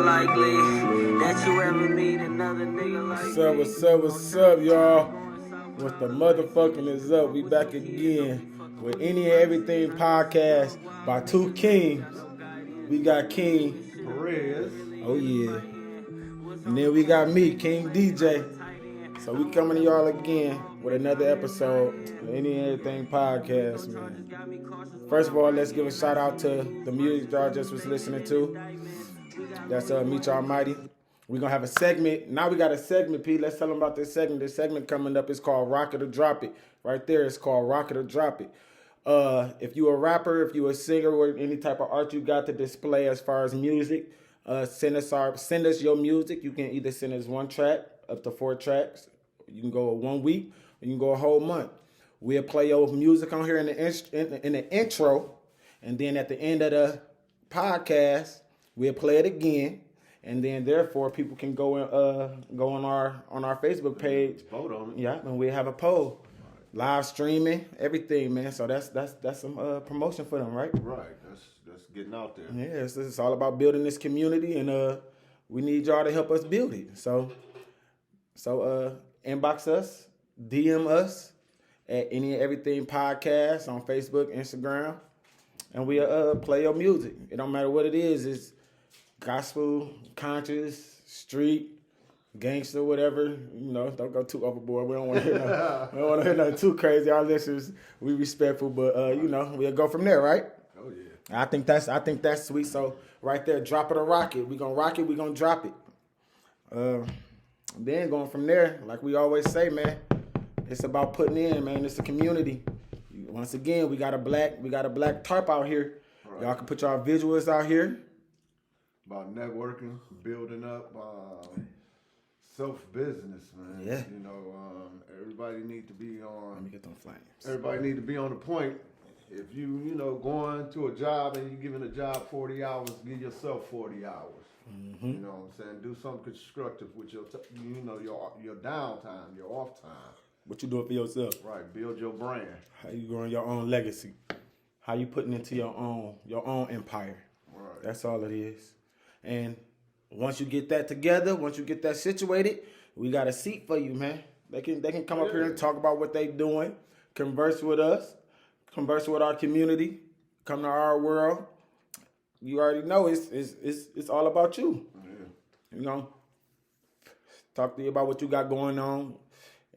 likely that you ever meet another nigga like me. What's up, y'all? What the motherfucking is up? We back again with Any and Everything podcast by two kings. We got King Perez. Oh yeah. And then we got me, King DJ. So we coming to y'all again with another episode of Any and Everything podcast, man. First of all, let's give a shout out to the music y'all just was listening to. That's Meet Y'all Mighty. We're going to have a segment. Now we got a segment, Pete. Let's tell them about this segment. This segment coming up is called Rock It or Drop It. Right there, it's called Rock It or Drop It. If you a rapper, if you a singer, or any type of art you got to display as far as music, send us your music. You can either send us one track, up to 4 tracks. You can go 1 week, or you can go a whole month. We'll play your music on here in the intro, and then at the end of the podcast, we'll play it again, and then therefore people can go on our Facebook page. Vote on it. Yeah, and we'll have a poll, live streaming, everything, man. So that's some promotion for them, right? Right. That's getting out there. Yeah, it's all about building this community, and we need y'all to help us build it. So inbox us, DM us at Any and Everything Podcast on Facebook, Instagram, and we'll play your music. It don't matter what it is. It's gospel, conscious, street, gangster, whatever. You know, don't go too overboard. We don't want to hear nothing too crazy. Our listeners, we respectful, but we'll go from there, right? Oh yeah. I think that's sweet. So right there, drop it or rock it. We gonna rock it. We gonna drop it. Then going from there, like we always say, man, it's about putting in, man. It's a community. Once again, we got a black tarp out here. Right. Y'all can put y'all visuals out here. About networking, building up, self-business, man. Yeah. You know, everybody need to be on. Let me get them flames. Everybody need to be on the point. If you going to a job and you giving a job 40 hours, give yourself 40 hours. Mm-hmm. You know what I'm saying? Do something constructive with your downtime, your off time. What you doing for yourself? Right. Build your brand. How you growing your own legacy? How you putting into your own empire? Right. That's all it is. And once you get that together, once you get that situated, we got a seat for you, man. They can come up here and talk about what they doing, converse with us, converse with our community, come to our world. You already know it's all about you. Yeah. You know, talk to you about what you got going on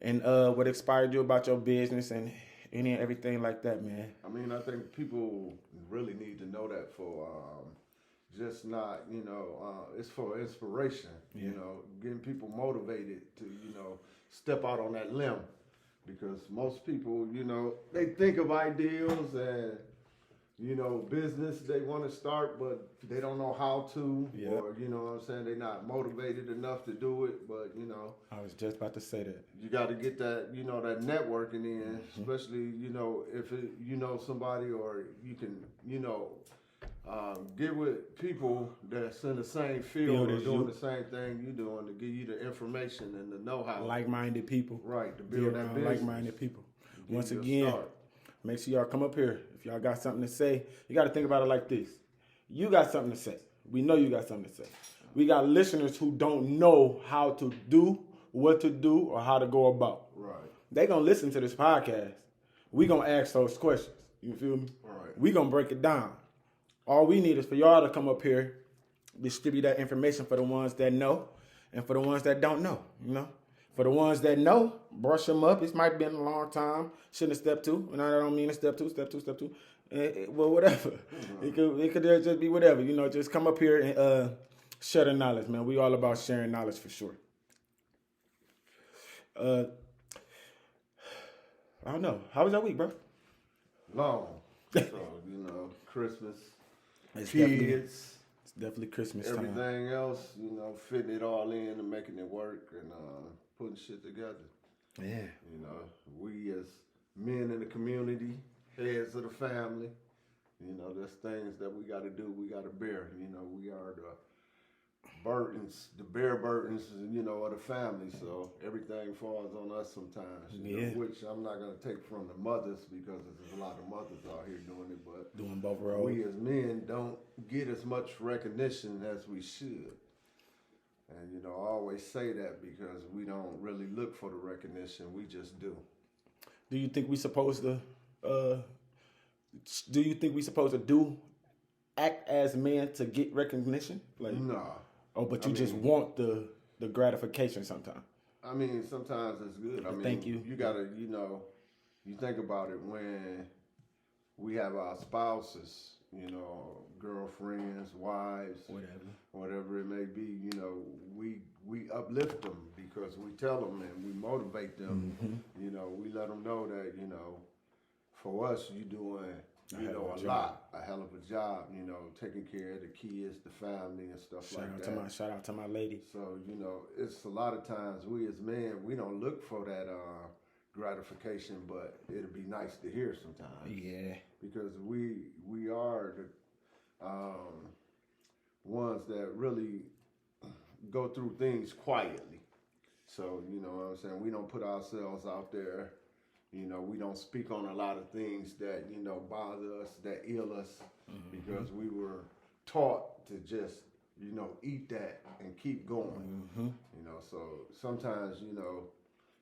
and what inspired you about your business and any and everything like that, man. I mean, I think people really need to know that for just not, it's for inspiration, yeah. Getting people motivated to, step out on that limb. Because most people, they think of ideals and, business they want to start, but they don't know how to. Yeah. Or, they're not motivated enough to do it. But, I was just about to say that. You got to get that, that networking in, especially, if somebody or you can, get with people that's in the same field or doing the same thing you're doing to give you the information and the know-how. Like-minded people. Right, to build that business. Like-minded people. Once again, make sure y'all come up here. If y'all got something to say, you got to think about it like this. You got something to say. We know you got something to say. We got listeners who don't know how to do, what to do, or how to go about. Right. They going to listen to this podcast. We going to ask those questions. You feel me? Right. We going to break it down. All we need is for y'all to come up here, distribute that information for the ones that know, and for the ones that don't know, For the ones that know, brush them up. It might have been a long time. Shouldn't have step 2. And I don't mean a step 2. Well, whatever. Mm-hmm. It could just be whatever. Just come up here and share the knowledge, man. We all about sharing knowledge for sure. I don't know. How was that week, bro? Long. So, Christmas. It's kids. It's definitely Christmas time. Everything else, fitting it all in and making it work and putting shit together. Yeah. We as men in the community, heads of the family, there's things that we got to do, we got to bear. We are the bare burdens, of the family. So everything falls on us sometimes, which I'm not going to take from the mothers because there's a lot of mothers out here doing it, but doing both roles. We as men don't get as much recognition as we should. And, you know, I always say that because we don't really look for the recognition. We just do. Do you think we supposed to? Do you think we supposed to act as men to get recognition? Like, Nah. oh, but you just want the gratification sometimes. I mean, sometimes it's good. I mean, thank you. You gotta, you know, you think about it when we have our spouses, you know, girlfriends, wives, whatever it may be. You know, we uplift them because we tell them and we motivate them. You know, we let them know that, you know, for us, you doing, you know, a hell of a job, you know, taking care of the kids, the family, and stuff like that. Shout out to my lady. So, you know, it's a lot of times we as men, we don't look for that gratification, but it'd be nice to hear sometimes. Yeah. Because we are the ones that really go through things quietly. So, you know what I'm saying? We don't put ourselves out there. You know, we don't speak on a lot of things that, you know, bother us, that ill us, because we were taught to just, you know, eat that and keep going. You know, so sometimes, you know,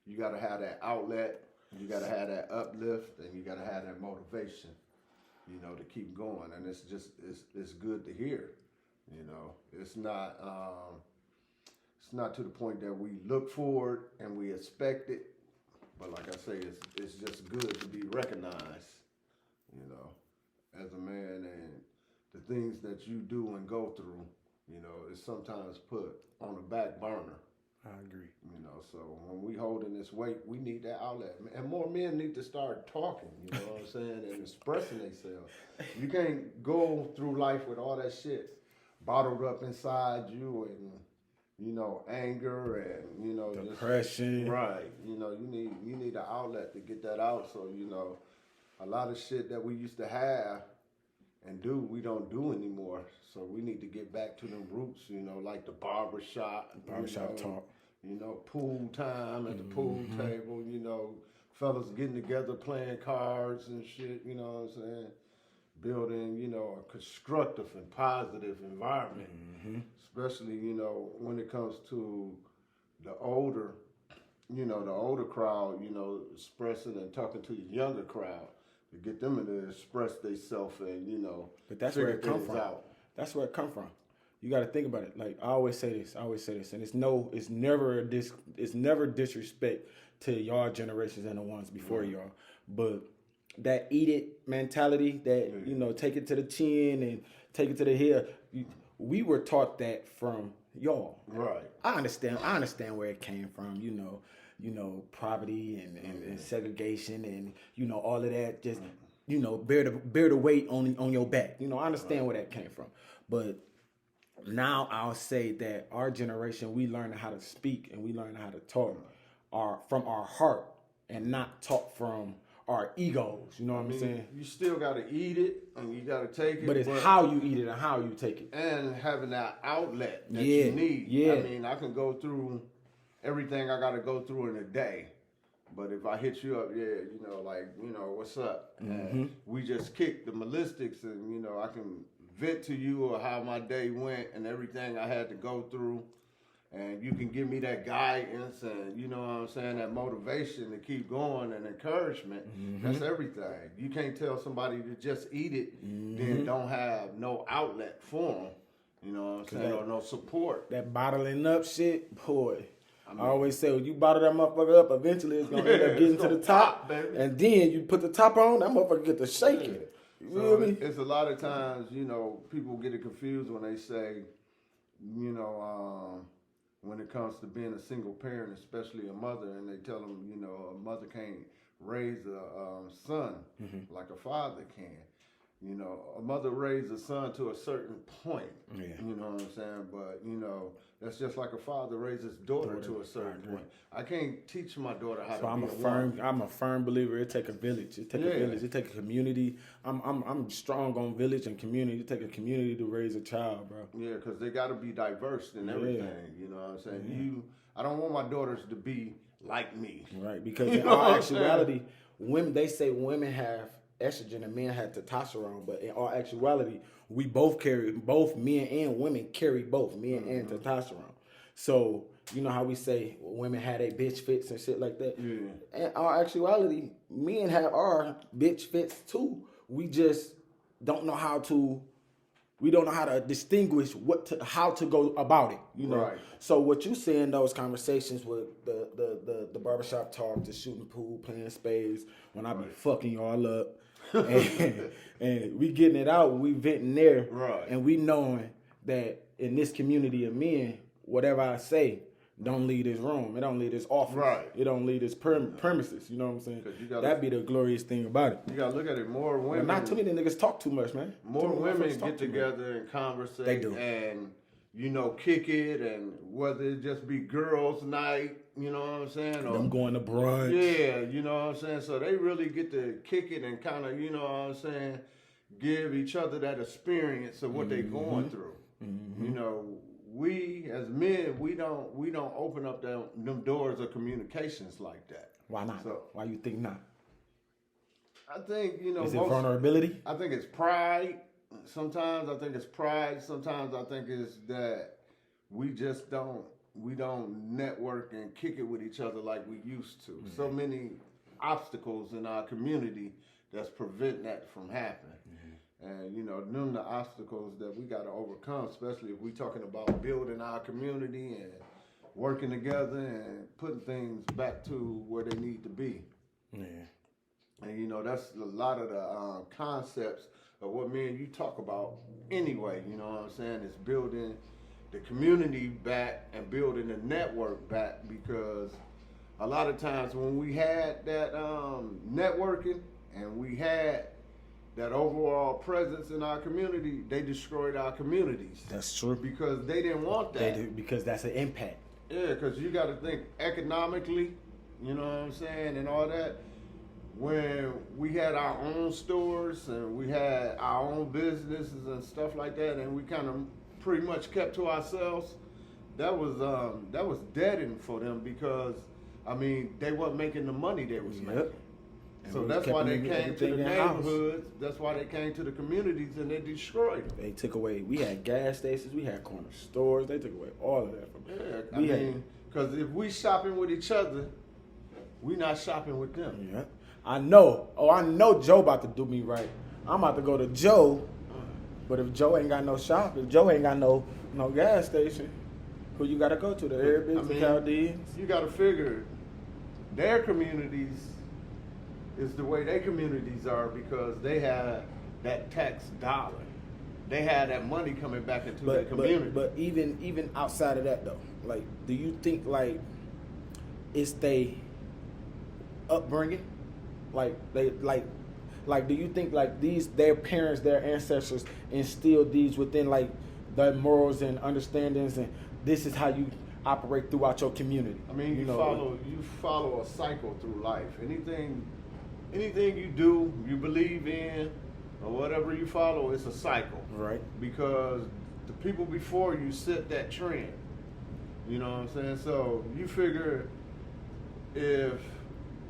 you got to have that outlet, you got to have that uplift, and you got to have that motivation, you know, to keep going. And it's just, it's good to hear, you know. It's not to the point that we look for it and we expect it. But like I say, it's just good to be recognized, you know, as a man, and the things that you do and go through, you know, is sometimes put on the back burner. I agree. You know, so when we holding this weight, we need that outlet. And more men need to start talking, you know what I'm saying, and expressing themselves. You can't go through life with all that shit bottled up inside you and, you know, anger and, you know, depression. Just, right. You know, you need an outlet to get that out. So, you know, a lot of shit that we used to have and do, we don't do anymore. So we need to get back to them roots, you know, like the barbershop. Talk. You know, pool time at the pool table, you know, fellas getting together playing cards and shit, you know what I'm saying? Building, you know, a constructive and positive environment. Especially, you know, when it comes to the older crowd, you know, expressing and talking to the younger crowd to get them to express themselves and, you know, but that's where it comes from. That's where it comes from. You got to think about it. Like I always say this, and it's never disrespect to y'all generations and the ones before y'all, but that eat it mentality, that you know, take it to the chin and take it to the hill. We were taught that from y'all. Right. I understand where it came from. You know, poverty and segregation and, you know, all of that. Just you know, bear the weight on your back. You know, I understand where that came from. But now I'll say that our generation, we learn how to speak and we learn how to talk from our heart and not talk from our egos. You know what I'm saying? You still got to eat it and you got to take it. But it's how you eat it and how you take it. And having that outlet that you need. Yeah. I mean, I can go through everything I got to go through in a day. But if I hit you up, you know, like, you know, what's up? And we just kick the ballistics and, you know, I can vent to you or how my day went and everything I had to go through. And you can give me that guidance and, you know what I'm saying, that motivation to keep going and encouragement. That's everything. You can't tell somebody to just eat it, then don't have no outlet for them. You know what I'm saying, or no support. That bottling up shit, boy. I always say, when you bottle that motherfucker up, eventually it's going to end up getting to the top. Baby. And then you put the top on, that motherfucker get to shaking. You feel me? It's a lot of times, you know, people get it confused when they say, you know, when it comes to being a single parent, especially a mother, and they tell them, you know, a mother can't raise a son like a father can. You know, a mother raised a son to a certain point. Yeah. You know what I'm saying? But, you know, that's just like a father raises his daughter to a certain point. I can't teach my daughter how to be I'm a firm believer. It take a village. It take a village. It take a community. I'm strong on village and community. It take a community to raise a child, bro. Yeah, because they got to be diverse in everything. You know what I'm saying? I don't want my daughters to be like me. Right, because in all actuality, they say women have estrogen and men have testosterone, but in all actuality, we both men and women carry both men and testosterone. So you know how we say women had their bitch fits and shit like that. Yeah. And our actuality, men have our bitch fits too. We just don't know how to. We don't know how to distinguish how to go about it. You know. Right. So what you say in those conversations with the barbershop talk, the shooting pool, playing spades, when I be fucking y'all up, and we getting it out, we venting there, Right. and we knowing that in this community of men, whatever I say, don't leave this room. It don't leave this office. Right. It don't leave this premises. You know what I'm saying? 'Cause you gotta- That'd be the glorious thing about it. You gotta look at it. More But women. not too many niggas talk too much, man. More Too many women motherfuckers talk get too much. together and conversate. They do. And, kick it, and whether it just be girls' night, you know what I'm saying? Or, Them going to brunch. yeah, you know what I'm saying? So they really get to kick it and kind of, you know what I'm saying, give each other that experience of what they're going through. You know, we as men, we don't open up them doors of communications like that. Why not? So- Why you think not? I think, Is it vulnerability? I think it's pride. Sometimes I think it's pride. Sometimes I think it's that we just don't network and kick it with each other like we used to. So many obstacles in our community that's preventing that from happening. And them the obstacles that we got to overcome, especially if we talking about building our community and working together and putting things back to where they need to be. Yeah. And that's a lot of the concepts of what me and you talk about anyway. You know what I'm saying? It's building the community back and building the network back, because a lot of times when we had that networking and we had that overall presence in our community, they destroyed our communities. That's true. Because they didn't want that. They do, because that's an impact. Yeah, because you got to think economically, you know what I'm saying, and all that. When we had our own stores and we had our own businesses and stuff like that, and we kind of pretty much kept to ourselves, that was deadening for them, because they weren't making the money they was making. And So we that's kept why they everything came to the in-house. neighborhoods. That's why they came to the communities, and they destroyed them. They took away. We had gas stations. We had corner stores. They took away all of that from us. Yeah, because if we shopping with each other, we not shopping with them. Yeah. I know. Oh, I know Joe about to do me right. I'm about to go to Joe. But if Joe ain't got no shop, if Joe ain't got no gas station, who you got to go to? The Arabics, the Chaldeans? You got to figure their communities is the way their communities are, because they have that tax dollar. They have that money coming back into their community. But even outside of that though, like, do you think like it's they upbringing? Like do you think like their parents, their ancestors instilled these within like the morals and understandings, and this is how you operate throughout your community? You follow a cycle through life. Anything you do, you believe in, or whatever you follow, it's a cycle. Right. Because the people before you set that trend. You know what I'm saying? So you figure if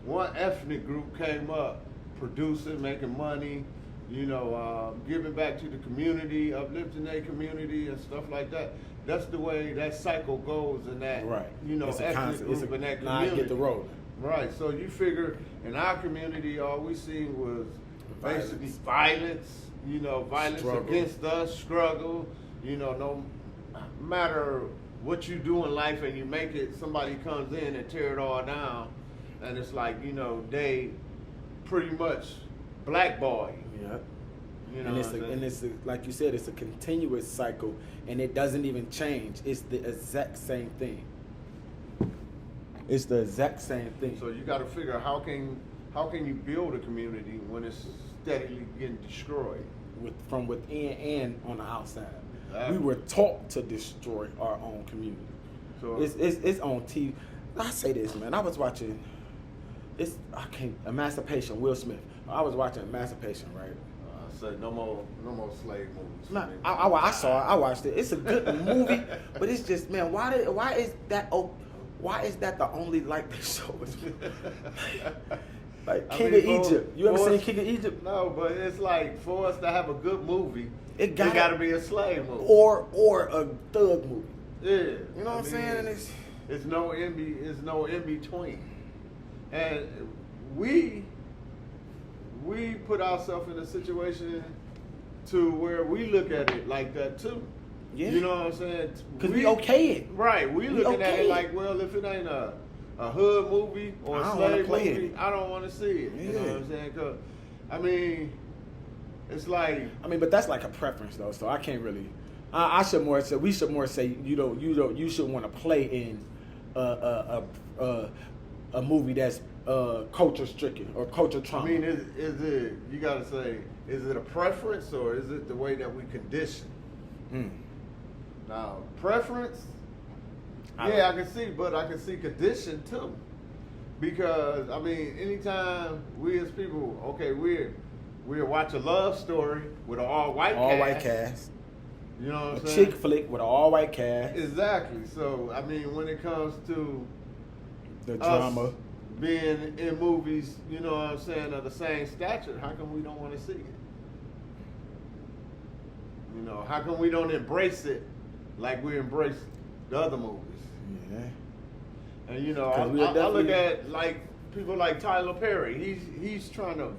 one ethnic group came up, producing, making money, giving back to the community, uplifting their community and stuff like that, that's the way that cycle goes in that, Right. It's a ethnic concept. group in that Now I community. get the rolling. Right, so you figure in our community, all we seen was basically violence, violence Struggle. against us, struggle, no matter what you do in life and you make it, somebody comes in and tear it all down, and it's like, they pretty much blackball you. Yeah. You know And what I'm saying? it's like you said, it's a continuous cycle, and it doesn't even change. It's the exact same thing. It's the exact same thing. So you got to figure how can you build a community when it's steadily getting destroyed? From within and on the outside. Exactly. We were taught to destroy our own community. So It's on TV. I say this, man. I was watching. Emancipation. Will Smith. I was watching Emancipation, right? I said no more slave movies. Nah, I saw it. I watched it. It's a good movie, but it's just, man, why is that the only like the show? Like King of Egypt. You ever seen King of Egypt? No, but it's like for us to have a good movie, It got to be a slave movie. or a thug movie. Yeah. You know what I'm saying? And It's no in between. And we put ourselves in a situation to where we look at it like that too. Yeah. You know what I'm saying? Because we okay it. Right. We looking at okay it like, well, if it ain't a hood movie or I a don't wanna slave play movie, it. I don't want to see it. You know Yeah. what I'm saying? 'Cause, I mean, it's like, but that's like a preference though, so I can't really. I should more say we should more say you should want to play in a movie that's culture stricken or culture trauma. I mean, is it, you got to say, is it a preference or is it the way that we condition? Now, preference, I can see, but I can see condition too. Because, I mean, anytime we as people, okay, we'll watch a love story with an all-white cast. You know what I'm saying? Chick flick with an all-white cast. Exactly. So, I mean, when it comes to The us drama. being in movies, you know what I'm saying, of the same stature, how come we don't want to see it? You know, how come we don't embrace it like we embrace the other movies? Yeah. And you know, I look at like people like Tyler Perry. He's trying to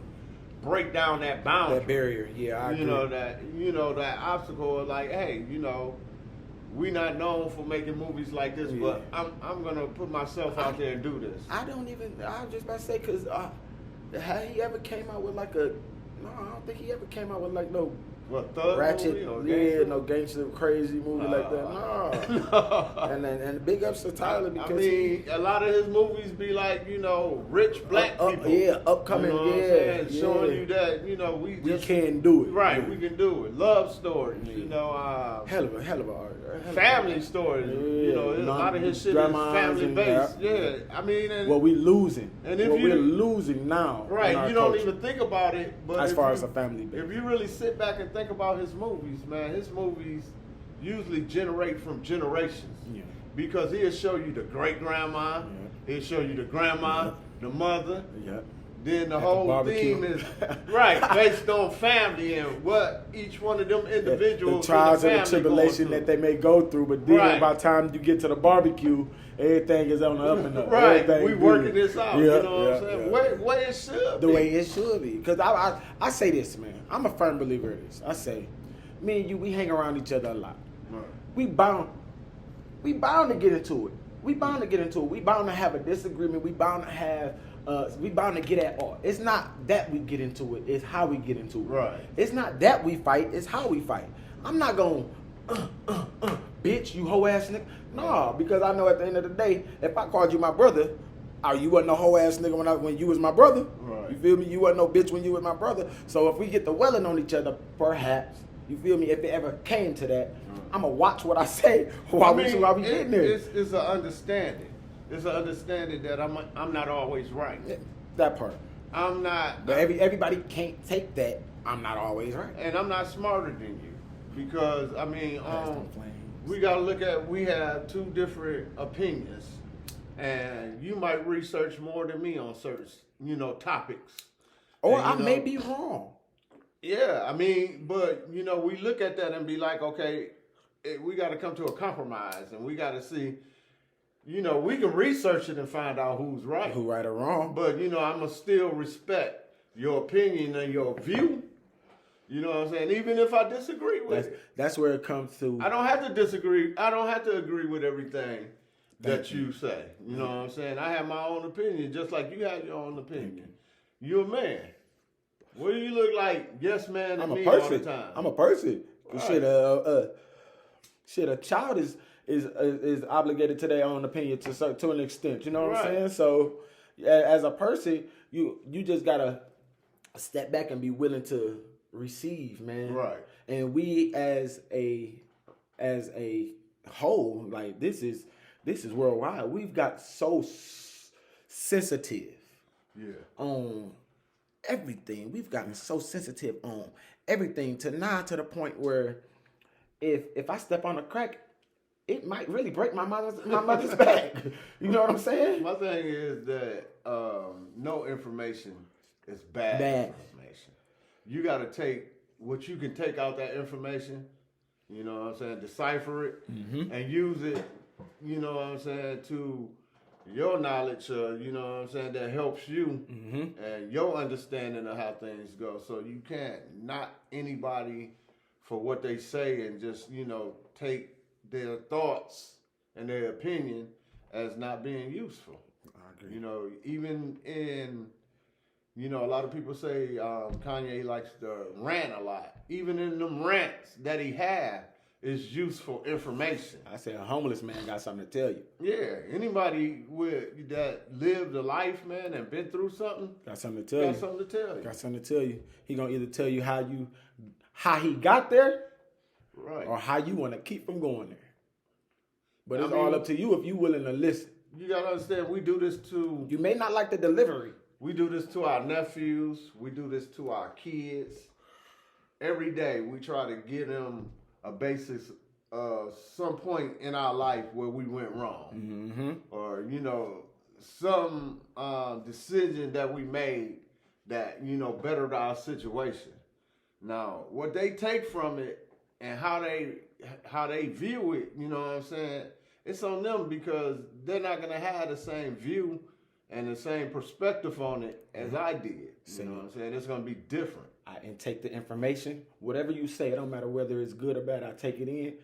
break down that boundary. That barrier, yeah, I agree. You know that obstacle of like, hey, you know, we not known for making movies like this, but I'm gonna put myself out there and do this. I was just about to say, cause had he ever came out with like no, I don't think he ever came out with like no Thug ratchet, movie or no gangster crazy movie like that. No. And big ups to Tyler because I mean, a lot of his movies be like, you know, rich black people. Upcoming, you know what I'm saying? Showing you that, you know, we can do it. Right, yeah. we can do it. Love stories, you know. Hell of a art. Family stories, you know. A lot of his shit is family based. Yeah, I mean, well, we losing. And if we're losing now, right? You don't even think about it, but as far as a family base. If you really sit back and think about his movies, man, his movies usually generate from generations. Yeah. Because he'll show you the great grandma, he'll show you the grandma, the mother. Yeah. Then the whole theme is based on family and what each one of them individuals, the trials in the and the tribulation that they may go through. But then by the time you get to the barbecue, everything is on the up and up. Right, we working this out. You know what I'm saying? Way it should be. The way it should be. Because I say this, man. I'm a firm believer in this. I say, me and you, we hang around each other a lot. Right. We bound to get into it. We bound to have a disagreement. We bound to get at all. It's not that we get into it, it's how we get into it. Right. It's not that we fight, it's how we fight. I'm not going, bitch, you hoe ass nigga. No, because I know at the end of the day, if I called you my brother, you wasn't no hoe ass nigga when you was my brother. Right. You feel me? You wasn't no bitch when you was my brother. So if we get to welling on each other, perhaps, you feel me? If it ever came to that, I'm going to watch what I say while we getting there. It's an understanding. It's an understanding that I'm not always right. That part. I'm not. But everybody can't take that. I'm not always right. And I'm not smarter than you. Because, I mean, we got to look at, we have two different opinions. And you might research more than me on certain, topics. Or I may be wrong. Yeah, I mean, but, we look at that and be like, okay, we got to come to a compromise. And we got to see, we can research it and find out who's right. Who right or wrong. But, I'm going to still respect your opinion and your view. You know what I'm saying? Even if I disagree with it. That's where it comes to. I don't have to disagree. I don't have to agree with everything that you say. You know what I'm saying? I have my own opinion, just like you have your own opinion. You're a man. What do you look like? Yes, man, to me all the time. I'm a person. Right. Shit, a child is obligated to their own opinion to an extent. You know what I'm saying? So, as a person, you just gotta step back and be willing to receive, man. Right. And we as a whole, like this is worldwide. We've got so sensitive on everything. We've gotten so sensitive on everything to the point where if I step on a crack, it might really break my mother's back. You know what I'm saying? My thing is that no information is bad information. You got to take what you can take out that information you know what I'm saying, decipher it and use it, you know what I'm saying, to your knowledge, you know what I'm saying, that helps you and your understanding of how things go. So you can't knock anybody for what they say and just, you know, take their thoughts and their opinion as not being useful. I agree. You know, even in, you know, a lot of people say Kanye likes to rant a lot. Even in them rants that he had is useful information. I say a homeless man got something to tell you. Yeah, anybody that lived a life, man, and been through something, Got something to tell you. got something to tell you. Got something to tell you. He gonna either tell you how he got there, Right. or how you want to keep from going there. But I it's mean, all up to you if you willing to listen. You gotta understand, we do this to You may not like the delivery. our nephews. We do this to our kids. Every day we try to give them a basis of some point in our life where we went wrong. Or, you know, some decision that we made that, you know, bettered our situation. Now, what they take from it and how they view it, you know what I'm saying, it's on them because they're not going to have the same view and the same perspective on it as I did. You know what I'm saying? It's going to be different. I intake the information. Whatever you say, it don't matter whether it's good or bad. I take it in.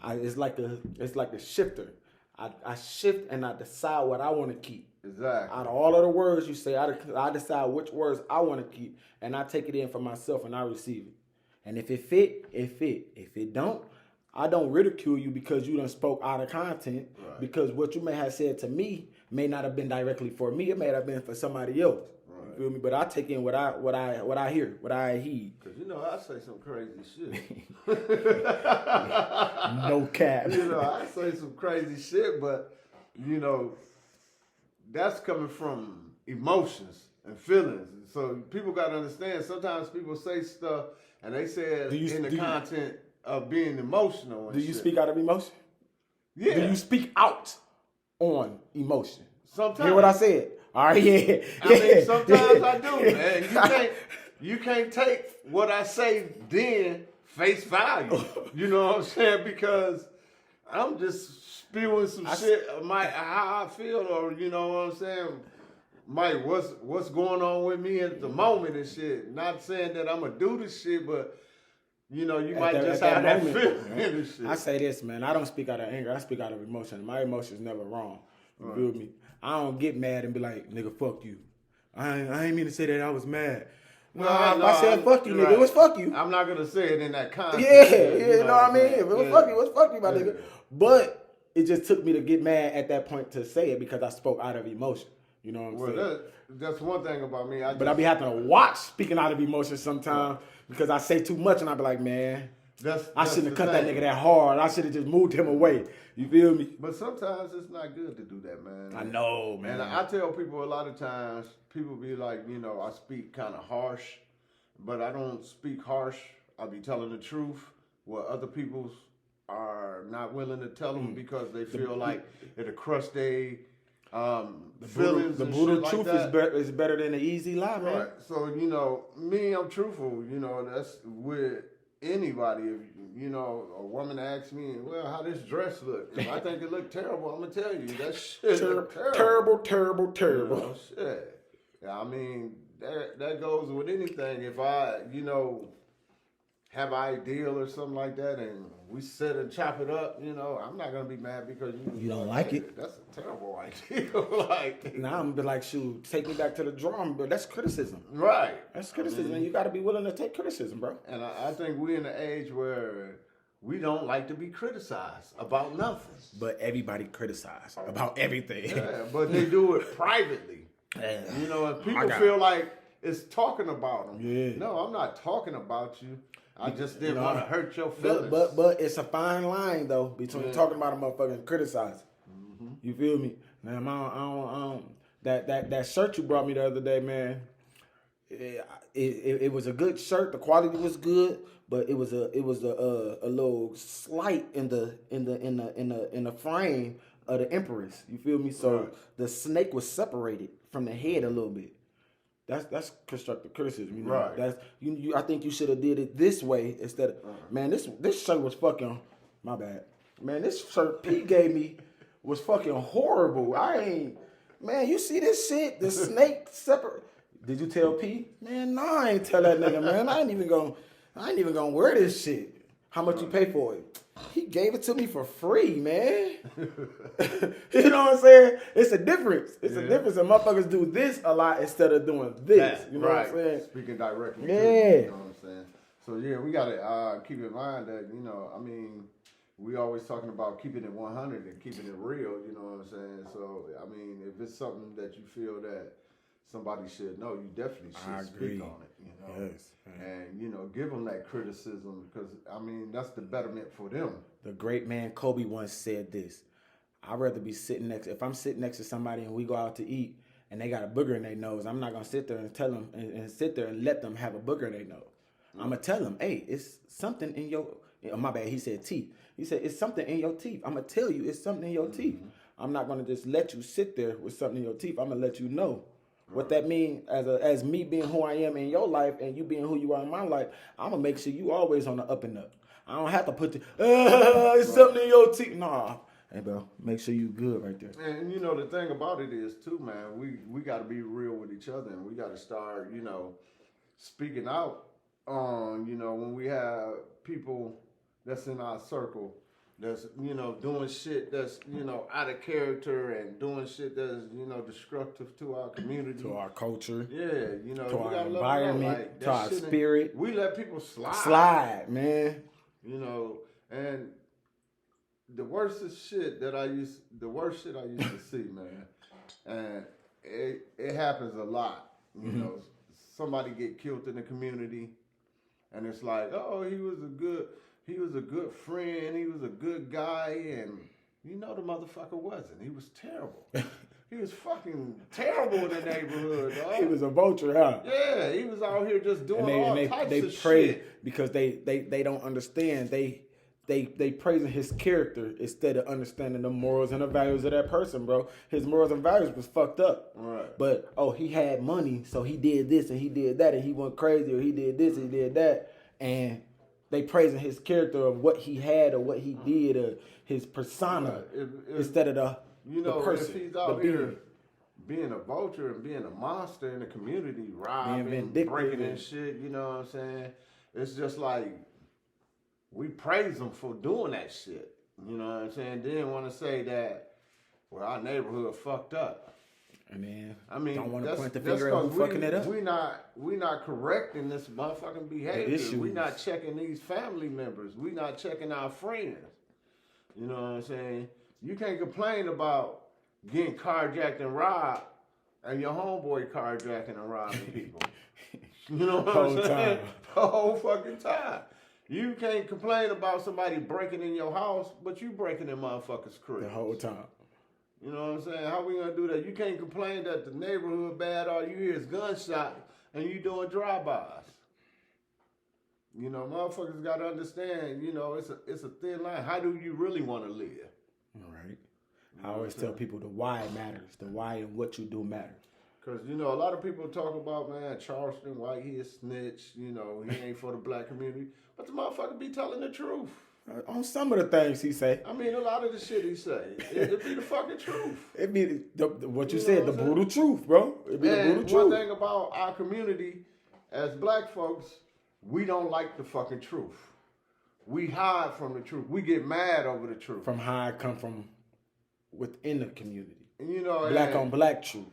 It's like a shifter. I shift and I decide what I want to keep. Exactly. Out of all of the words you say, I decide which words I want to keep, and I take it in for myself and I receive it. And if it fit, it fit. If it don't, I don't ridicule you because you done spoke out of content. Right. Because what you may have said to me may not have been directly for me. It may have been for somebody else. Right. You feel me? But I take in what I hear, what I heed. Because, you know, I say some crazy shit. No cap. You know, I say some crazy shit, but, you know, that's coming from emotions and feelings. So people got to understand, sometimes people say stuff and they say it in the content of being emotional. Do you speak out of emotion? Yeah. Do you speak out on emotion? Sometimes. Hear what I said? All right, yeah. I mean, sometimes I do, man. You can't take what I say then face value. You know what I'm saying? Because I'm just spewing some shit, how I feel, or you know what I'm saying? Mike, what's going on with me at the moment and shit. Not saying that I'm gonna do this shit, but you know, you might just have that feeling and shit. I say this, man. I don't speak out of anger. I speak out of emotion. My emotion's never wrong. You feel me? I don't get mad and be like, nigga, fuck you. I ain't mean to say that I was mad. No, if I said fuck you, nigga, it was fuck you. I'm not gonna say it in that context. Yeah, you know what I mean? If it was fuck you, it was fuck you, my nigga. But it just took me to get mad at that point to say it because I spoke out of emotion. You know what I'm saying? That's one thing about me. But I be having to watch speaking out of emotion sometimes because I say too much and I be like, man, I shouldn't have cut that nigga that hard. I should have just moved him away. You feel me? But sometimes it's not good to do that, man. I know, man. And I tell people a lot of times, people be like, you know, I speak kind of harsh, but I don't speak harsh. I be telling the truth. What other people are not willing to tell them because they feel like it'll crush their feelings. The and brutal shit like truth that. is better than the easy lie, man. Right. So, you know, me, I'm truthful. You know, that's with anybody. If, you know, a woman asks me, well, how this dress look? If I think it look terrible, I'm going to tell you, that shit look terrible. Terrible. You know, shit. Yeah, I mean, that goes with anything. If I, you know, have an ideal or something like that and we sit and chop it up, you know, I'm not going to be mad because you don't like it. That's a terrible idea. Like, now I'm going to be like, shoot, take me back to the drawing board. That's criticism. Right. That's criticism. And you got to be willing to take criticism, bro. And I think we're in an age where we don't like to be criticized about nothing. But everybody criticize about everything. Yeah, but they do it privately. Yeah. You know, and people feel like it's talking about them. Yeah. No, I'm not talking about you. I just didn't want to hurt your feelings. But it's a fine line though between talking about a motherfucker and criticizing. You feel me? Now I don't that shirt you brought me the other day, man. It was a good shirt. The quality was good, but it was a little slight in the frame of the Empress. You feel me? So the snake was separated from the head a little bit. That's constructive criticism, you know. Right. That's you I think you should have did it this way instead of man, this shirt was fucking my bad. Man, this shirt Pete gave me was fucking horrible. Man, you see this shit? The snake separate. Did you tell Pete? Man, no, I ain't tell that nigga, man. I ain't even gonna wear this shit. How much you pay for it? He gave it to me for free, man. You know what I'm saying? It's a difference. It's a difference. And motherfuckers do this a lot instead of doing this. You know what I'm saying? Speaking directly. Yeah. To you, you know what I'm saying? So yeah, we gotta keep in mind that, you know, I mean, we always talking about keeping it 100 and keeping it real, you know what I'm saying? So, I mean, if it's something that you feel that somebody should know, you definitely should speak on it, you know? Yes. And, you know, give them that criticism because, I mean, that's the betterment for them. The great man Kobe once said this. I'd rather be if I'm sitting next to somebody and we go out to eat and they got a booger in their nose, I'm not going to sit there and tell them and sit there and let them have a booger in their nose. I'm going to tell them, hey, it's something in your, my bad, he said teeth. He said, it's something in your teeth. I'm going to tell you it's something in your teeth. I'm not going to just let you sit there with something in your teeth. I'm going to let you know. What that means as me being who I am in your life and you being who you are in my life, I'm going to make sure you always on the up and up. I don't have to put it's something in your teeth. Nah. Hey, bro, make sure you good right there. And, you know, the thing about it is, too, man, we got to be real with each other and we got to start, you know, speaking out on, you know, when we have people that's in our circle that's, you know, doing shit that's, you know, out of character and doing shit that's, you know, destructive to our community. To our culture. Yeah, you know. To you our gotta environment. like, to our shit spirit. We let people slide. Slide, man. You know, and the worst shit I used to see, man, and it happens a lot. You know, somebody get killed in the community, and it's like, oh, he was a good friend, he was a good guy, and you know the motherfucker wasn't. He was terrible. He was fucking terrible in the neighborhood, dog. He was a vulture, huh? Yeah, he was out here just doing all types they of praise shit. Because they don't understand. They praising his character instead of understanding the morals and the values of that person, bro. His morals and values was fucked up. Right. But he had money, so he did this and he did that and he went crazy, or he did this and he did that, and they praising his character of what he had or what he did or his persona instead of the person. If he's out here being a vulture and being a monster in the community, robbing, breaking and shit, you know what I'm saying? It's just like, we praise him for doing that shit. You know what I'm saying? Then want to say that, well, our neighborhood fucked up. I mean, don't want to point the finger at who fucking it up. We not correcting this motherfucking behavior. We not checking these family members. We not checking our friends. You know what I'm saying? You can't complain about getting carjacked and robbed and your homeboy carjacking and robbing people. You know what I'm saying? The whole fucking time. You can't complain about somebody breaking in your house, but you breaking in motherfuckers' crib. The whole time. You know what I'm saying? How we gonna do that? You can't complain that the neighborhood bad, all you hear is gunshots, and you doing drive-bys. You know, motherfuckers gotta understand, you know, it's a thin line. How do you really want to live? All right. I always tell people the why matters. The why and what you do matters. Because, you know, a lot of people talk about, man, Charleston, White, he a snitch, you know, he ain't for the black community. But the motherfucker be telling the truth. On some of the things he say. I mean, a lot of the shit he say, it be the fucking truth. It be what you said, the brutal truth, bro. It be the brutal truth. One thing about our community, as black folks, we don't like the fucking truth. We hide from the truth. We get mad over the truth. From how I come from within the community. And, you know, black on black truth.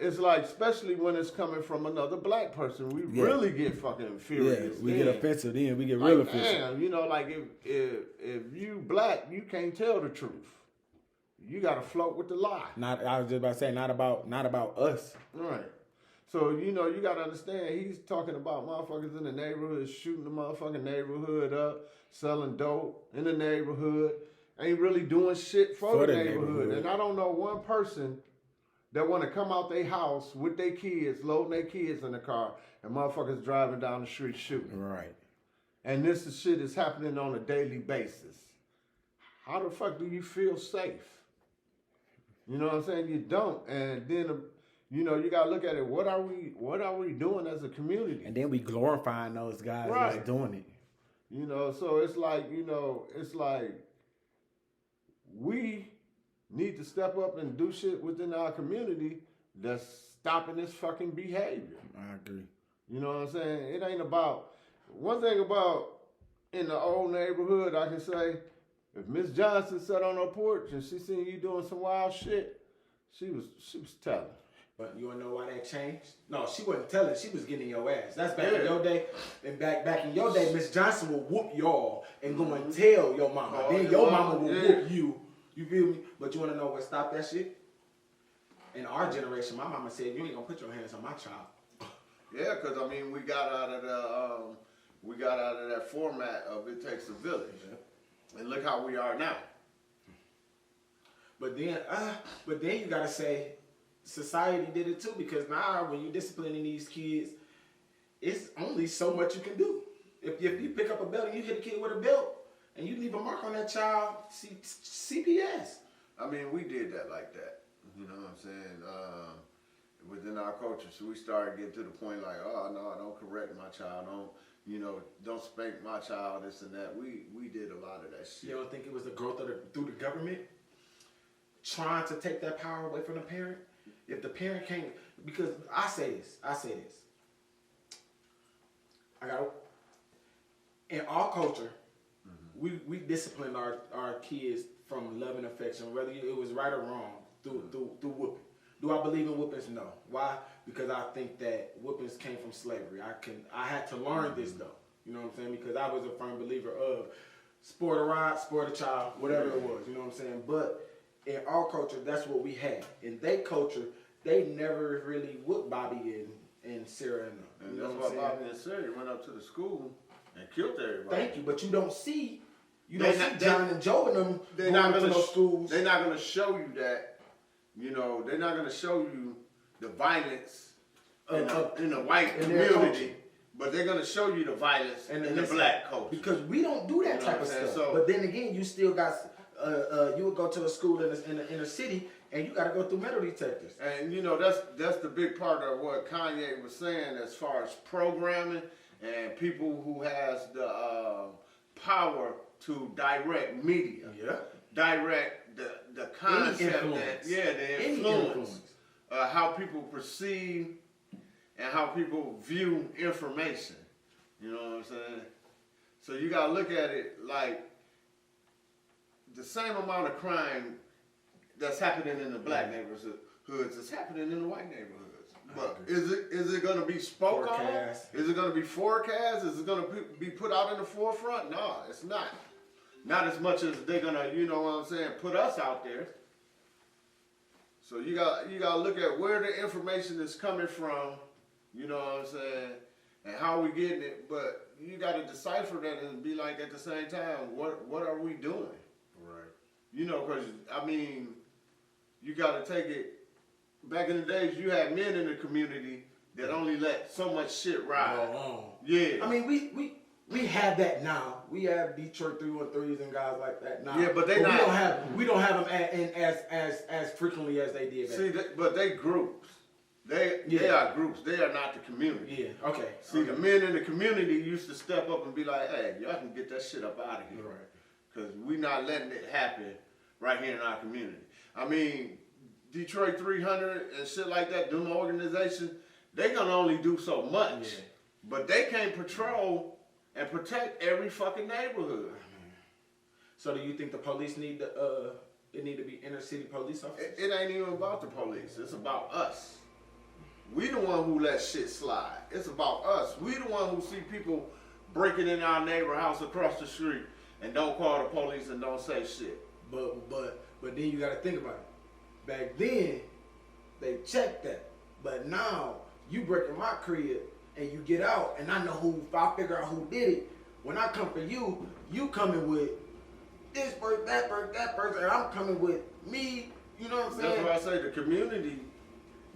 It's like, especially when it's coming from another black person, we really get fucking furious. Yeah, we get offensive then. We get real offensive. Damn, you know, like if you black, you can't tell the truth. You got to float with the lie. I was just about to say, not about us. Right. So, you know, you got to understand, he's talking about motherfuckers in the neighborhood, shooting the motherfucking neighborhood up, selling dope in the neighborhood, ain't really doing shit for the neighborhood. And I don't know one person that want to come out their house with their kids, loading their kids in the car, and motherfuckers driving down the street shooting. Right. And this shit is happening on a daily basis. How the fuck do you feel safe? You know what I'm saying? You don't. And then, you know, you gotta look at it. What are we doing as a community? And then we glorifying those guys that's Right. doing it. You know, so it's like, you know, it's like we need to step up and do shit within our community that's stopping this fucking behavior. I agree. You know what I'm saying? It ain't about one thing about in the old neighborhood. I can say, if Miss Johnson sat on her porch and she seen you doing some wild shit, she was telling. But you wanna know why that changed? No, she wasn't telling. She was getting your ass. That's back in Yeah. your day. And back in your day, Miss Johnson will whoop y'all and go and tell your mama. Oh, Then your your mama, mama will yeah. whoop you. You feel me? But you wanna know what stopped that shit? In our generation, my mama said, "You ain't gonna put your hands on my child." Yeah, because I mean, we got out of that format of it takes a village, and look how we are now. But then you gotta say, society did it too, because now when you disciplining these kids, it's only so much you can do. If you pick up a belt and you hit a kid with a belt and you leave a mark on that child, CPS. I mean, we did that like that. You know what I'm saying? Within our culture, so we started getting to the point like, oh no, don't correct my child, don't spank my child, this and that. We did a lot of that shit. You don't think it was the growth of through the government trying to take that power away from the parent? If the parent can't, because I say this. In our culture, we disciplined our kids from love and affection, whether it was right or wrong, through whooping. Do I believe in whoopings? No. Why? Because I think that whoopings came from slavery. I had to learn this though. You know what I'm saying? Because I was a firm believer of sport a rod, sport a child, whatever it was. You know what I'm saying? But in our culture, that's what we had. In their culture, they never really whooped Bobby and Sarah and them. And You know that's what I'm why saying? Bobby and Sarah went up to the school and killed everybody. Thank you, but you don't see They not- John and Joe and them They're going not to gonna those schools. They're not gonna show you that. You know, they're not gonna show you the violence in the white in their community, culture. but they're gonna show you the violence in the listen, black culture. because we don't do that You know type what of I'm saying? stuff. So- But then again, you still got you would go to a school in the inner city and you got to go through metal detectors. And you know that's the big part of what Kanye was saying as far as programming and people who has the power to direct media, Yeah. direct the concept influence. the Any influence, influence. how people perceive and how people view information. You know what I'm saying? So you gotta look at it like the same amount of crime that's happening in the black neighborhoods is happening in the white neighborhoods. But is it gonna be spoke Forecast. on? Is it gonna be forecast? Is it gonna be put out in the forefront? No, it's not. Not as much as they're gonna, you know what I'm saying, put us out there. So you gotta look at where the information is coming from, you know what I'm saying, and how we getting it. But you gotta decipher that and be like, at the same time, what are we doing? Right. You know, because I mean, you gotta take it. Back in the days, you had men in the community that only let so much shit ride. Go on. Yeah. I mean, we have that now. We have Detroit 313s and guys like that now. Yeah, but they not. We don't have them as frequently as they did. See, but they groups. They are groups. They are not the community. Yeah. Okay. See, the men in the community used to step up and be like, "Hey, y'all can get that shit up out of here, Right. Because we not letting it happen right here in our community." I mean, Detroit 300 and shit like that, them organizations, they gonna only do so much, Yeah. but they can't patrol and protect every fucking neighborhood. So do you think the police need to be inner city police officers? It ain't even about the police. It's about us. We the one who let shit slide. It's about us. We the one who see people breaking in our neighbor house across the street and don't call the police and don't say shit. But then you got to think about it. Back then, they checked that. But now, you break in my crib and you get out, and I know who. If I figure out who did it, when I come for you, you coming with this person, that person, and I'm coming with me. You know what I'm saying? That's why I say the community.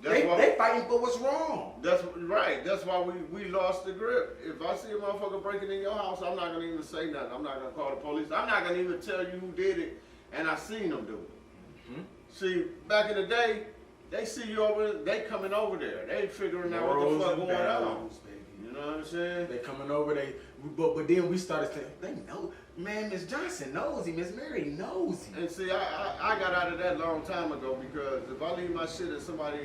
They fighting for what's wrong. That's right. That's why we lost the grip. If I see a motherfucker breaking in your house, I'm not gonna even say nothing. I'm not gonna call the police. I'm not gonna even tell you who did it, and I seen them do it. Mm-hmm. See, back in the day, They see you over, they coming over there. They figuring out what the fuck going on. You know what I'm saying? They coming over, but then we started saying, they know, man, Miss Johnson knows him, Miss Mary knows him. And see, I got out of that long time ago because if I leave my shit at somebody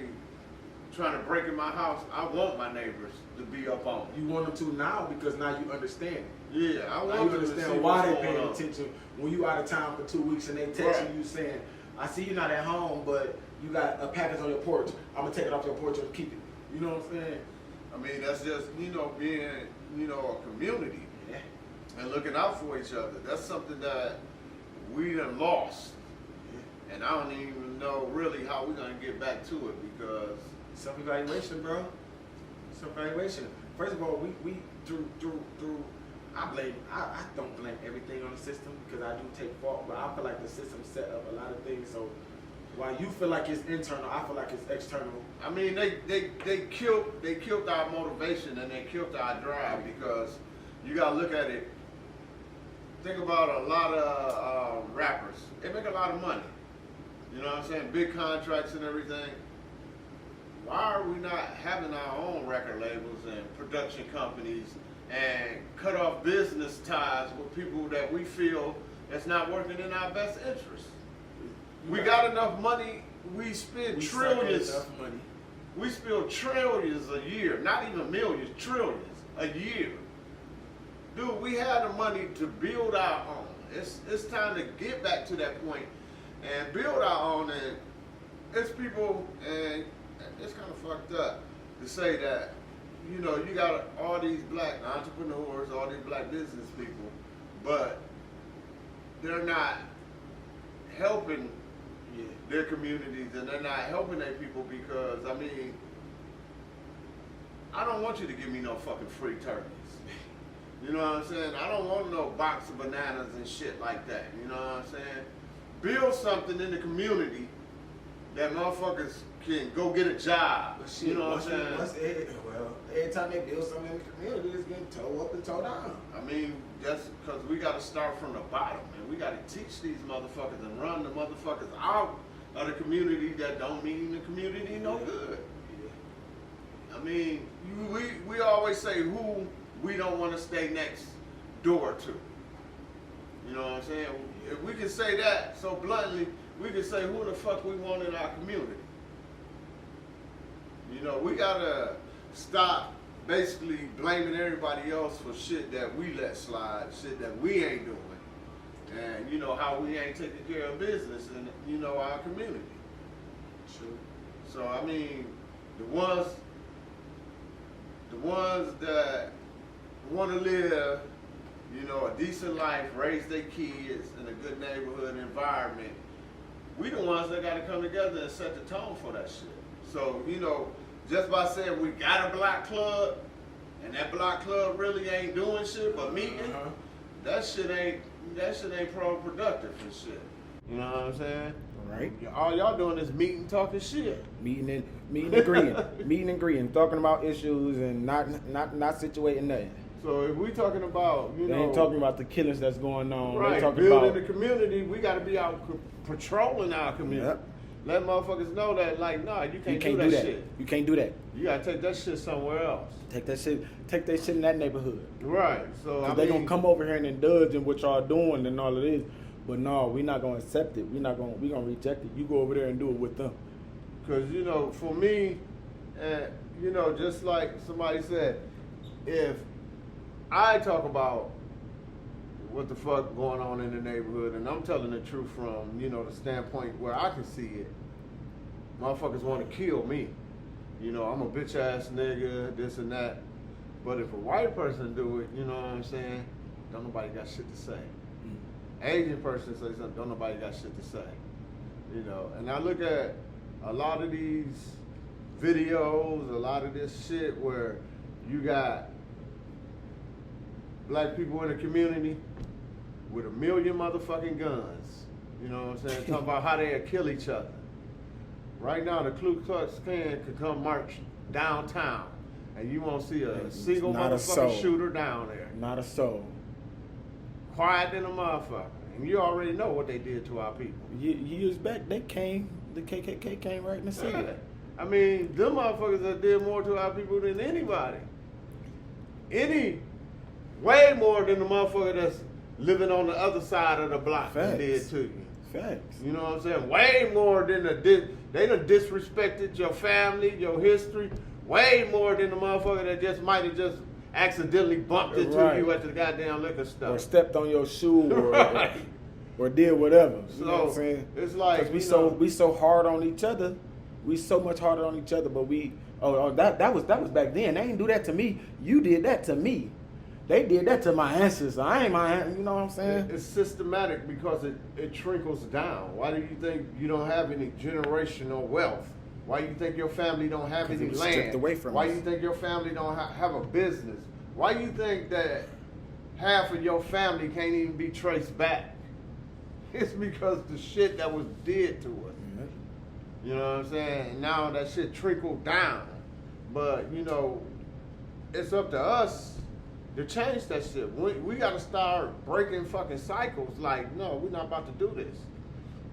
trying to break in my house, I want my neighbors to be up on me. You want them to now because now you understand. Yeah, I Now want you them to see understand why they what's going paying on. attention when you out of town for 2 weeks and they texting Right. you saying, I see you not at home, but you got a package on your porch. I'm gonna take it off your porch and keep it. You know what I'm saying? I mean, that's just, being, a community Yeah. and looking out for each other. That's something that we done lost. And I don't even know really how we're gonna get back to it because Self-evaluation, bro. Self-evaluation. First of all, we through I don't blame everything on the system because I do take fault, but I feel like the system set up a lot of things. So while you feel like it's internal, I feel like it's external. I mean, they killed our motivation and they killed our drive because you gotta look at it. Think about a lot of rappers. They make a lot of money. You know what I'm saying? Big contracts and everything. Why are we not having our own record labels and production companies and cut off business ties with people that we feel that's not working in our best interest? We got enough money. We spend trillions. Enough money. We spend trillions a year, not even millions, trillions a year. Dude, we have the money to build our own. It's time to get back to that point and build our own. And it's people, and it's kind of fucked up to say that, you got all these black entrepreneurs, all these black business people, but they're not helping their communities and they're not helping their people because, I mean, I don't want you to give me no fucking free turkeys. You know what I'm saying? I don't want no box of bananas and shit like that. You know what I'm saying? Build something in the community that motherfuckers can go get a job. But shit, you know what I'm saying? Every time they build something in the community, it's getting towed up and towed down. I mean, that's because we got to start from the bottom, man. We got to teach these motherfuckers and run the motherfuckers out of the community that don't mean the community no good. I mean, we always say who we don't want to stay next door to. You know what I'm saying? If we can say that so bluntly, we can say who the fuck we want in our community. We gotta stop basically blaming everybody else for shit that we let slide, shit that we ain't doing, and how we ain't taking care of business in our community. True. So I mean, the ones that want to live, a decent life, raise their kids in a good neighborhood environment, we the ones that got to come together and set the tone for that shit. So just by saying we got a block club, and that block club really ain't doing shit but meeting, that shit ain't productive and shit. You know what I'm saying? Right. All y'all doing is meeting, talking shit. Meeting and agreeing, meeting and agreeing, talking about issues and not situating nothing. So if we talking about, They ain't talking about the killings that's going on. right, They talking building about the community, we got to be out patrolling our community. Yep. Let motherfuckers know that, like, nah, you can't do that shit. You can't do that. You gotta take that shit somewhere else. Take that shit in that neighborhood. Right. So Cause they gonna come over here and indulge in what y'all doing and all of this. But no, we not gonna accept it. We gonna reject it. You go over there and do it with them. Cause for me, just like somebody said, if I talk about what the fuck going on in the neighborhood, and I'm telling the truth from, the standpoint where I can see it, motherfuckers want to kill me. I'm a bitch ass nigga, this and that. But if a white person do it, you know what I'm saying, don't nobody got shit to say. Asian person say something, don't nobody got shit to say. And I look at a lot of these videos, a lot of this shit where you got black people in the community with 1 million motherfucking guns. You know what I'm saying? Talking about how they'll kill each other. Right now, the Ku Klux Klan could come march downtown, and you won't see a single motherfucking shooter down there. Not a soul. Quiet than a motherfucker. And you already know what they did to our people. Years back, they came the KKK came right in the city. I mean, them motherfuckers that did more to our people than anybody. Way more than the motherfucker that's living on the other side of the block Facts. did to you. Facts. You know what I'm saying? Way more than they done disrespected your family, your history. Way more than the motherfucker that just might have just accidentally bumped into you at the goddamn liquor store. Or stepped on your shoe or, Right. or did whatever. You know what I'm So saying? it's like Because we so hard on each other. We so much harder on each other, but that was back then. They didn't do that to me. You did that to me. They did that to my ancestors. I ain't my, you know what I'm saying? It's systematic because it trickles down. Why do you think you don't have any generational wealth? Why do you think your family don't have any it was land? stripped away from Why us. do you think your family don't have a business? Why do you think that half of your family can't even be traced back? It's because the shit that was did to us. Mm-hmm. You know what I'm saying? And now that shit trickled down. But, you know, it's up to us to change that shit. We got to start breaking fucking cycles. Like, no, we're not about to do this.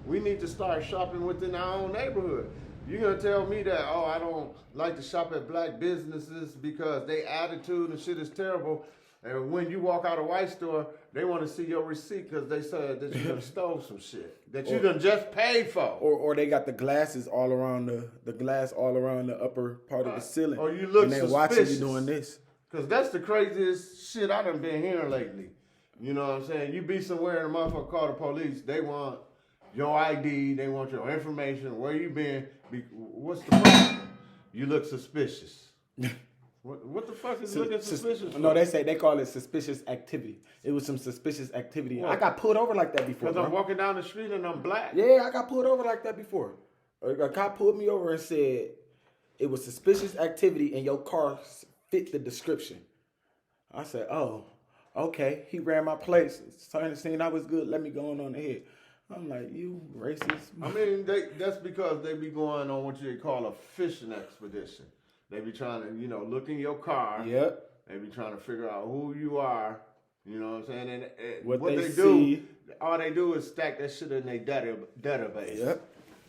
We need to start shopping within our own neighborhood. You're going to tell me that, oh, I don't like to shop at black businesses because their attitude and shit is terrible. And when you walk out a white store, they want to see your receipt because they said that you done stole some shit that you done just paid for. Or they got the glasses all around the glass all around the upper part of the ceiling. Or you look and they suspicious. watching you doing this. Because that's the craziest shit I done been hearing lately. You know what I'm saying? You be somewhere and a motherfucker call the police. They want your ID. They want your information. Where you been? What's the problem? You look suspicious. What the fuck is looking suspicious for? No, they call it suspicious activity. It was some suspicious activity. What? I got pulled over like that before. Because I'm walking down the street and I'm black. Yeah, I got pulled over like that before. A cop pulled me over and said it was suspicious activity and your car fit the description. I said, oh, okay. He ran my place. Starting to see I was good. Let me go on ahead. I'm like, you racist. I mean, that's because they be going on what you call a fishing expedition. They be trying to, look in your car. Yep. They be trying to figure out who you are. You know what I'm saying? And what they do, see. all they do is stack that shit in their database. Yep.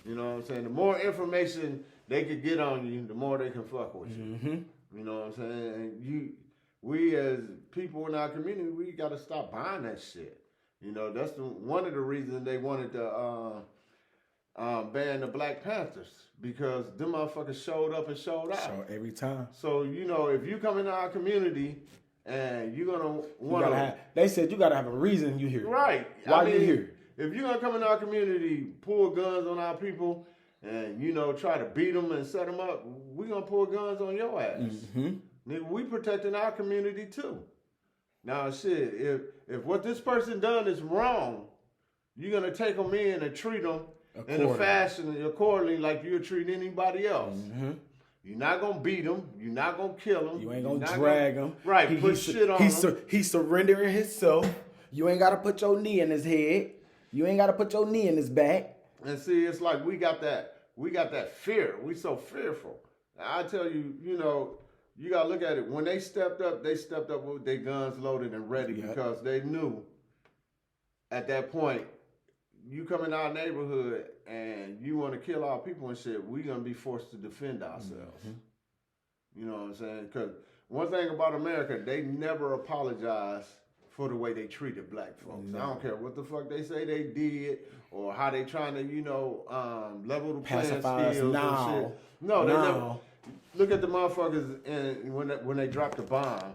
You know what I'm saying? The more information they could get on you, the more they can fuck with you. Mm-hmm. You know what I'm saying? And we as people in our community, we got to stop buying that shit. You know, that's one of the reasons they wanted to ban the Black Panthers, because them motherfuckers showed up and showed out. So every time. So, if you come into our community and you're going to want to... They said you got to have a reason you here. Right. Why you here? If you're going to come into our community, pull guns on our people, and, try to beat them and set them up, we're going to pull guns on your ass. Mm-hmm. Nigga, we protecting our community too. Now, shit, if what this person done is wrong, you're going to take them in and treat them in a fashion accordingly like you would treat anybody else. Mm-hmm. You're not going to beat them. You're not going to kill them. You ain't going to drag him. Right, put shit on him. He's surrendering himself. You ain't got to put your knee in his head. You ain't got to put your knee in his back. And see, it's like we got that fear. We so fearful. Now, I tell you, you got to look at it. When they stepped up with their guns loaded and ready because they knew at that point, you come in our neighborhood and you want to kill our people and shit, we're going to be forced to defend ourselves. Mm-hmm. You know what I'm saying? Because one thing about America, they never apologize for the way they treated black folks. No. I don't care what the fuck they say they did or how they trying to, level the playing Pacify us skills now. and shit. No, they never. Look at the motherfuckers when they dropped the bomb,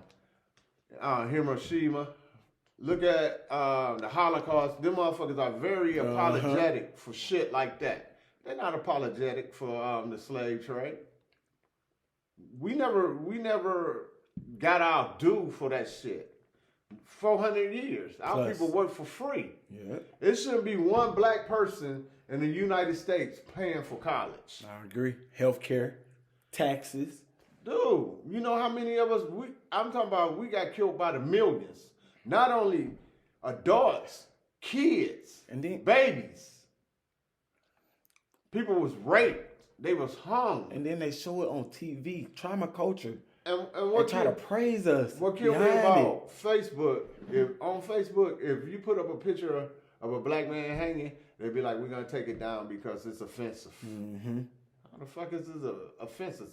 Hiroshima. Look at the Holocaust. Them motherfuckers are very apologetic for shit like that. They're not apologetic for the slave trade. We never got our due for that shit. 400 years. Our people work for free. Yeah. It shouldn't be one black person in the United States paying for college. I agree. Healthcare, taxes. Dude, you know how many of us, I'm talking about we got killed by the millions. Not only adults, kids, and then babies. People was raped. They was hung. And then they show it on TV. Trauma culture. And what try to praise us. What killed me about Facebook, if you put up a picture of a black man hanging, they'd be like, we're gonna take it down because it's offensive. Mm-hmm. How the fuck is this offensive?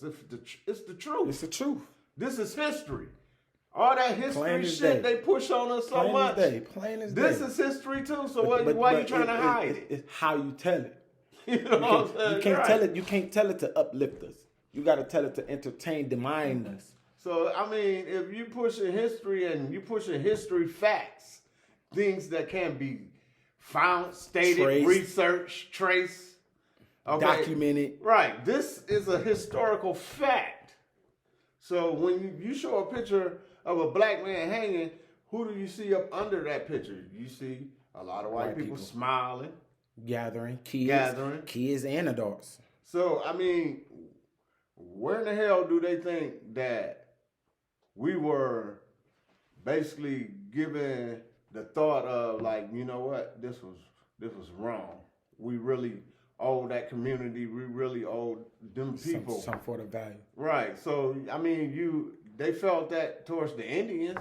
It's the truth. It's the truth. This is history. All that history Plain as shit day. they push on us so Plain much. as day. Plain as This day. is history too. So But why are you trying to hide it? It's how you tell it. You know what I'm saying? You can't Right. tell it. You can't tell it to uplift us. You got to tell it to entertain, demand us. So I mean, if you pushing history and you pushing history facts, things that can be found, stated, Traced. researched, traced, okay. Documented. Right. This is a historical fact. So when you show a picture of a black man hanging, who do you see up under that picture? You see a lot of white people smiling. Gathering kids and adults. So I mean, where in the hell do they think that we were basically given the thought of like, you know what, this was wrong. We really owe that community. We really owe them people Some sort of value. Right. So I mean, they felt that towards the Indians,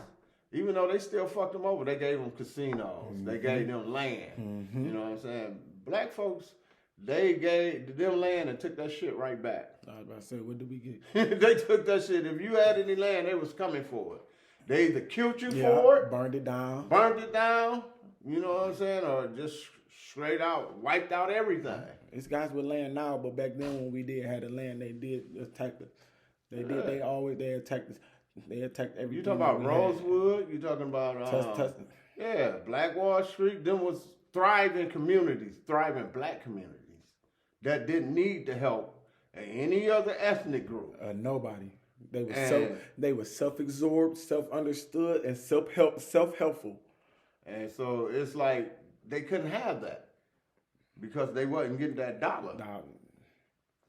even though they still fucked them over. They gave them casinos. They gave them land. You know what I'm saying? Black folks, they gave them land and took that shit right back. I was about to say, what did we get? They took that shit. If you had any land, they was coming for it. They either killed you for it, burned it down. You know what I'm saying, or just straight out wiped out everything. It's guys with land now, but back then when we did have the land, they did attack us. They did. They attacked us. They attacked everything. You talking about Rosewood? You talking about yeah, Black Wall Street? Them was thriving communities, thriving black communities that didn't need the help of any other ethnic group. Nobody. They were self-absorbed, self-understood, and self-helpful. And so it's like they couldn't have that because they wasn't getting that dollar.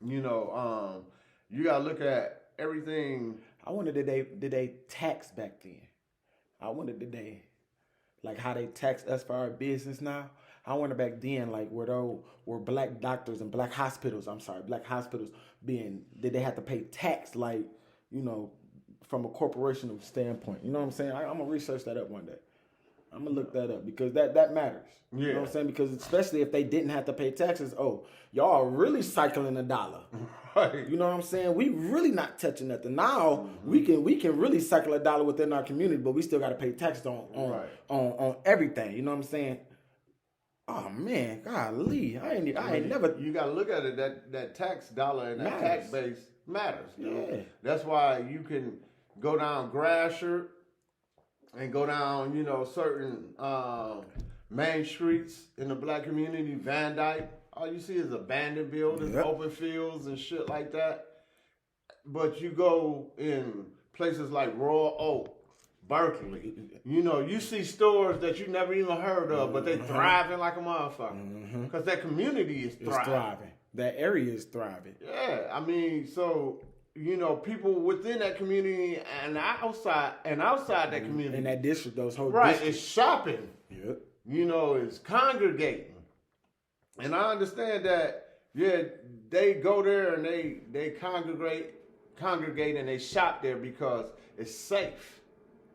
You know, you gotta look at everything. I wonder did they tax back then? I wonder did they like how they tax us for our business now? I wonder back then like were black doctors and black hospitals did they have to pay tax like, you know, from a corporational standpoint? You know what I'm saying? I'm gonna research that up one day. I'm gonna look that up because that matters. Yeah. You know what I'm saying? Because especially if they didn't have to pay taxes, y'all are really cycling a dollar. Right. You know what I'm saying? We really not touching nothing. Now we can really cycle a dollar within our community, but we still gotta pay taxes on everything. You know what I'm saying? Oh man, golly. I ain't never. You gotta look at it that tax dollar and that tax base matters. You know? Yeah. That's why you can go down Gratiot and go down, you know, certain main streets in the black community, Van Dyke. All you see is abandoned buildings, open fields, and shit like that. But you go in places like Royal Oak, Berkeley, you know, you see stores that you never even heard of, but they thriving like a motherfucker. Because that community is thriving. That area is thriving. Yeah, I mean, so, you know, people within that community and outside that community. In that district, those whole right, districts. it's shopping. Yep. You know, it's congregating. And I understand that, yeah, they go there and they congregate and they shop there because it's safe.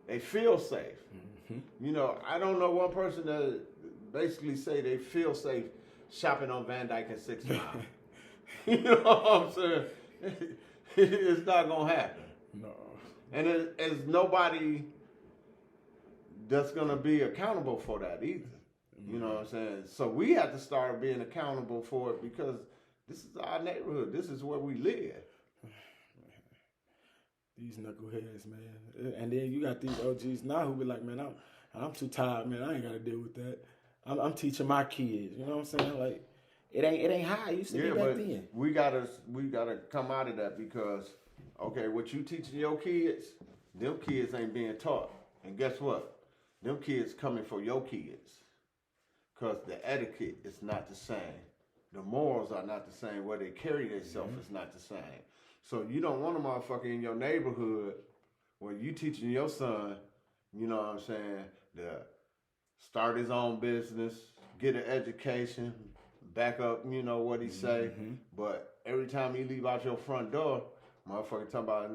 They feel safe. You know, I don't know one person that basically say they feel safe shopping on Van Dyke and 6 Mile. You know what I'm saying? It's not going to happen. No. And there's nobody that's going to be accountable for that either. You know what I'm saying? So we have to start being accountable for it because this is our neighborhood. This is where we live. These knuckleheads, man. And then you got these OGs now who be like, man, I'm too tired, man. I ain't got to deal with that. I'm teaching my kids. You know what I'm saying? Like, it ain't how it used to be back then. We gotta come out of that because, okay, what you teaching your kids, them kids ain't being taught. And guess what? Them kids coming for your kids. Because the etiquette is not the same. The morals are not the same. Where they carry themselves is not the same. So you don't want a motherfucker in your neighborhood where you teaching your son, you know what I'm saying, to start his own business, get an education, back up, you know, what he say. But every time you leave out your front door, motherfucker talking about,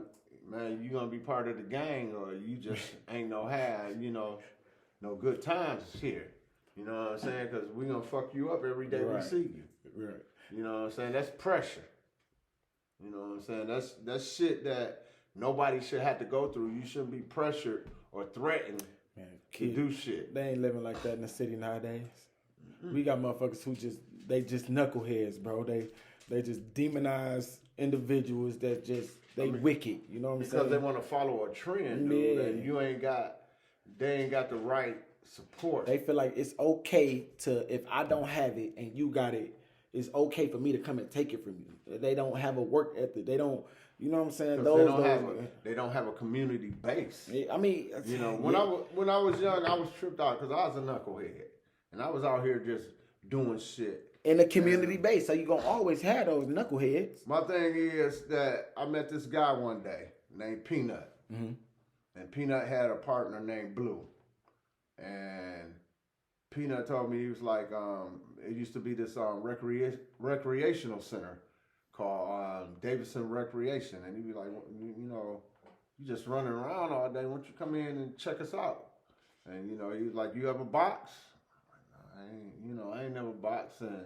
man, you gonna be part of the gang or you just ain't no have, you know, no good times here. You know what I'm saying? Because we're going to fuck you up every day Right. we see you. Right. You know what I'm saying? That's pressure. You know what I'm saying? That's shit that nobody should have to go through. You shouldn't be pressured or threatened Man, to kids, do shit. they ain't living like that in the city nowadays. We got motherfuckers who just knuckleheads, bro. They just demonize individuals that they wicked. You know what I'm saying? Because they want to follow a trend, dude, Yeah. and they ain't got the right support. They feel like it's okay if I don't have it and you got it, it's okay for me to come and take it from you. They don't have a work ethic. They don't, you know what I'm saying? They don't have a community base. I mean, You know, when I was young, I was tripped out because I was a knucklehead, and I was out here just doing shit. in a community base, so you gonna always have those knuckleheads. My thing is that I met this guy one day named Peanut, and Peanut had a partner named Blue, and Peanut told me, he was like, it used to be this recreational center called Davidson Recreation, and he'd be like, you know, you just running around all day. Why don't you come in and check us out? And you know, he was like, you have a box? I ain't never boxed. And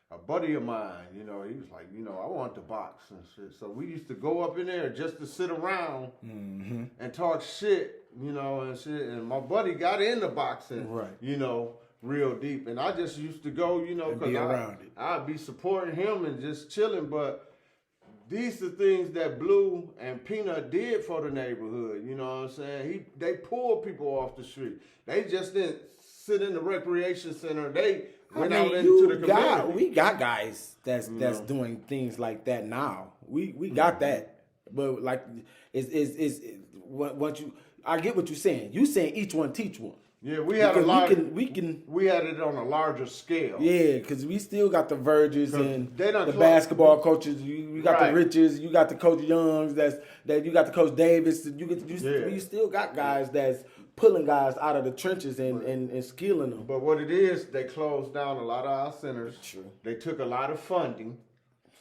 a buddy of mine, you know, he was like, you know, I want to box and shit. So we used to go up in there just to sit around and talk shit, you know, and shit. And my buddy got into boxing, Right. you know, real deep. And I just used to go, you know, because I'd be supporting him and just chilling. But these are things that Blue and Peanut did for the neighborhood, you know what I'm saying? They pulled people off the street. They just didn't sit in the recreation center. They went out into the community. We got guys that's doing things like that now. We got that, but like what you. I get what you're saying. You saying each one teach one. Yeah, we had we had it on a larger scale. Yeah, because we still got the Verges and the basketball basketball coaches. You got the Riches. You got the Coach Youngs. That you got the Coach Davis. You still got guys that's pulling guys out of the trenches and skilling them. But what it is, they closed down a lot of our centers. True. They took a lot of funding.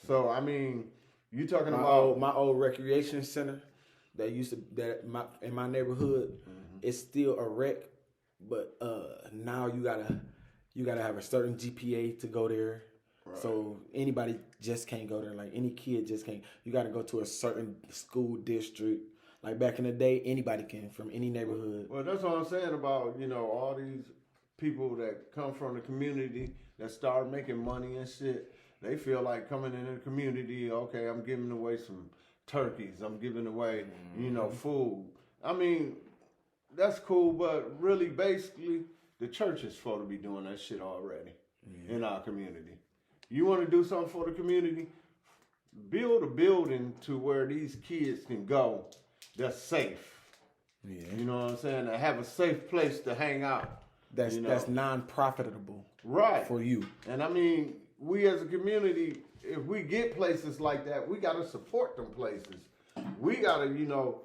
So I mean, you talking my old recreation center in my neighborhood is still a rec, but now you gotta have a certain GPA to go there. Right. So anybody just can't go there. Like any kid just can't. You got to go to a certain school district. Like back in the day, anybody can from any neighborhood. Well, that's what I'm saying about, you know, all these people that come from the community that start making money and shit. They feel like coming into the community, okay, I'm giving away some turkeys. I'm giving away, you know, food. I mean, that's cool, but really, basically, the church is supposed to be doing that shit already in our community. You want to do something for the community? Build a building to where these kids can go that's safe. Yeah. You know what I'm saying? To have a safe place to hang out. That's non-profitable. Right. For you. And I mean, we as a community, if we get places like that, we got to support them places. We got to, you know,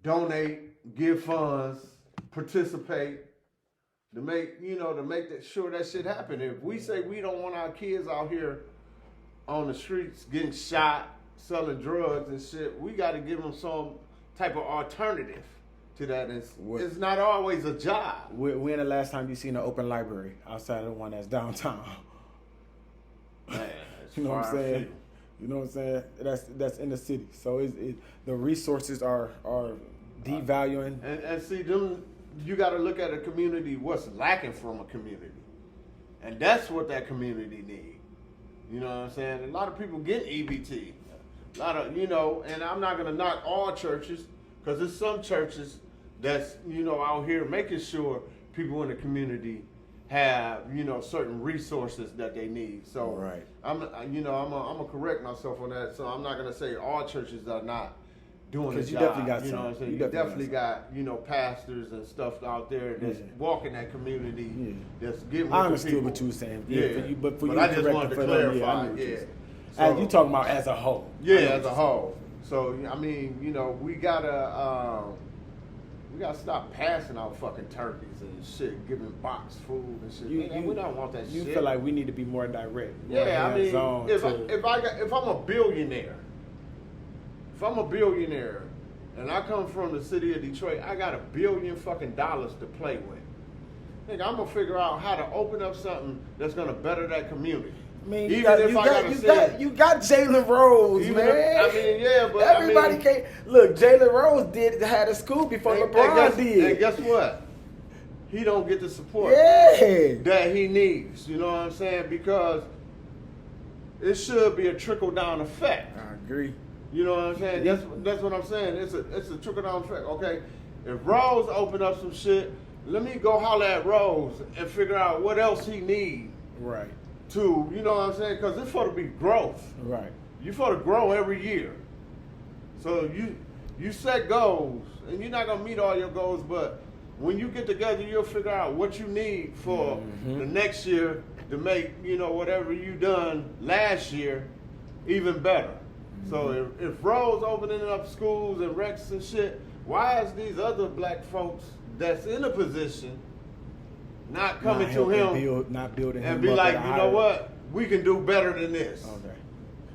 donate, give funds, participate to make sure that shit happen. If we say we don't want our kids out here on the streets getting shot, selling drugs and shit, we got to give them some type of alternative to that. It's not always a job. When the last time you seen an open library outside of the one that's downtown? Man, you know what I'm saying? You know what I'm saying? That's in the city. So the resources are devaluing. And see, them, you got to look at a community, what's lacking from a community. And that's what that community needs. You know what I'm saying? A lot of people get EBT. A lot of, you know, and I'm not going to knock all churches, because there's some churches that's, you know, out here making sure people in the community have, you know, certain resources that they need. So right. I'm gonna correct myself on that. So I'm not going to say all churches are not doing the job. Definitely got you know what I'm saying? You definitely got, you know, pastors and stuff out there that's walking that community, that's getting with I the understood people. what you were saying. Yeah, but I just wanted to clarify. So, you talking about as a whole? Yeah, as a whole. So I mean, you know, we gotta stop passing out fucking turkeys and shit, giving box food and shit. We don't want that shit. You feel like we need to be more direct. Yeah, I mean, if I'm a billionaire, and I come from the city of Detroit, I got $1 billion fucking to play with. I'm gonna figure out how to open up something that's gonna better that community. I mean, Even you got, if you I got, gotta you say got, it. you got Jalen Rose, Even man. if- I mean, yeah, but everybody I mean, can't look. Jalen Rose had a scoop before LeBron did. And guess what? He don't get the support Yeah. that he needs. You know what I'm saying? Because it should be a trickle down effect. I agree. You know what I'm saying? That's what I'm saying. It's a trickle down effect. Okay, if Rose open up some shit, let me go holler at Rose and figure out what else he need Right. to. You know what I'm saying? Because it's for to be growth. Right. You for to grow every year. So you set goals, and you're not gonna meet all your goals, but when you get together, you'll figure out what you need for the next year to make, you know, whatever you done last year even better. So if Rose opening up schools and recs and shit, why is these other black folks that's in a position not coming to him not building him and be up like, at a you higher- know what, we can do better than this. Okay.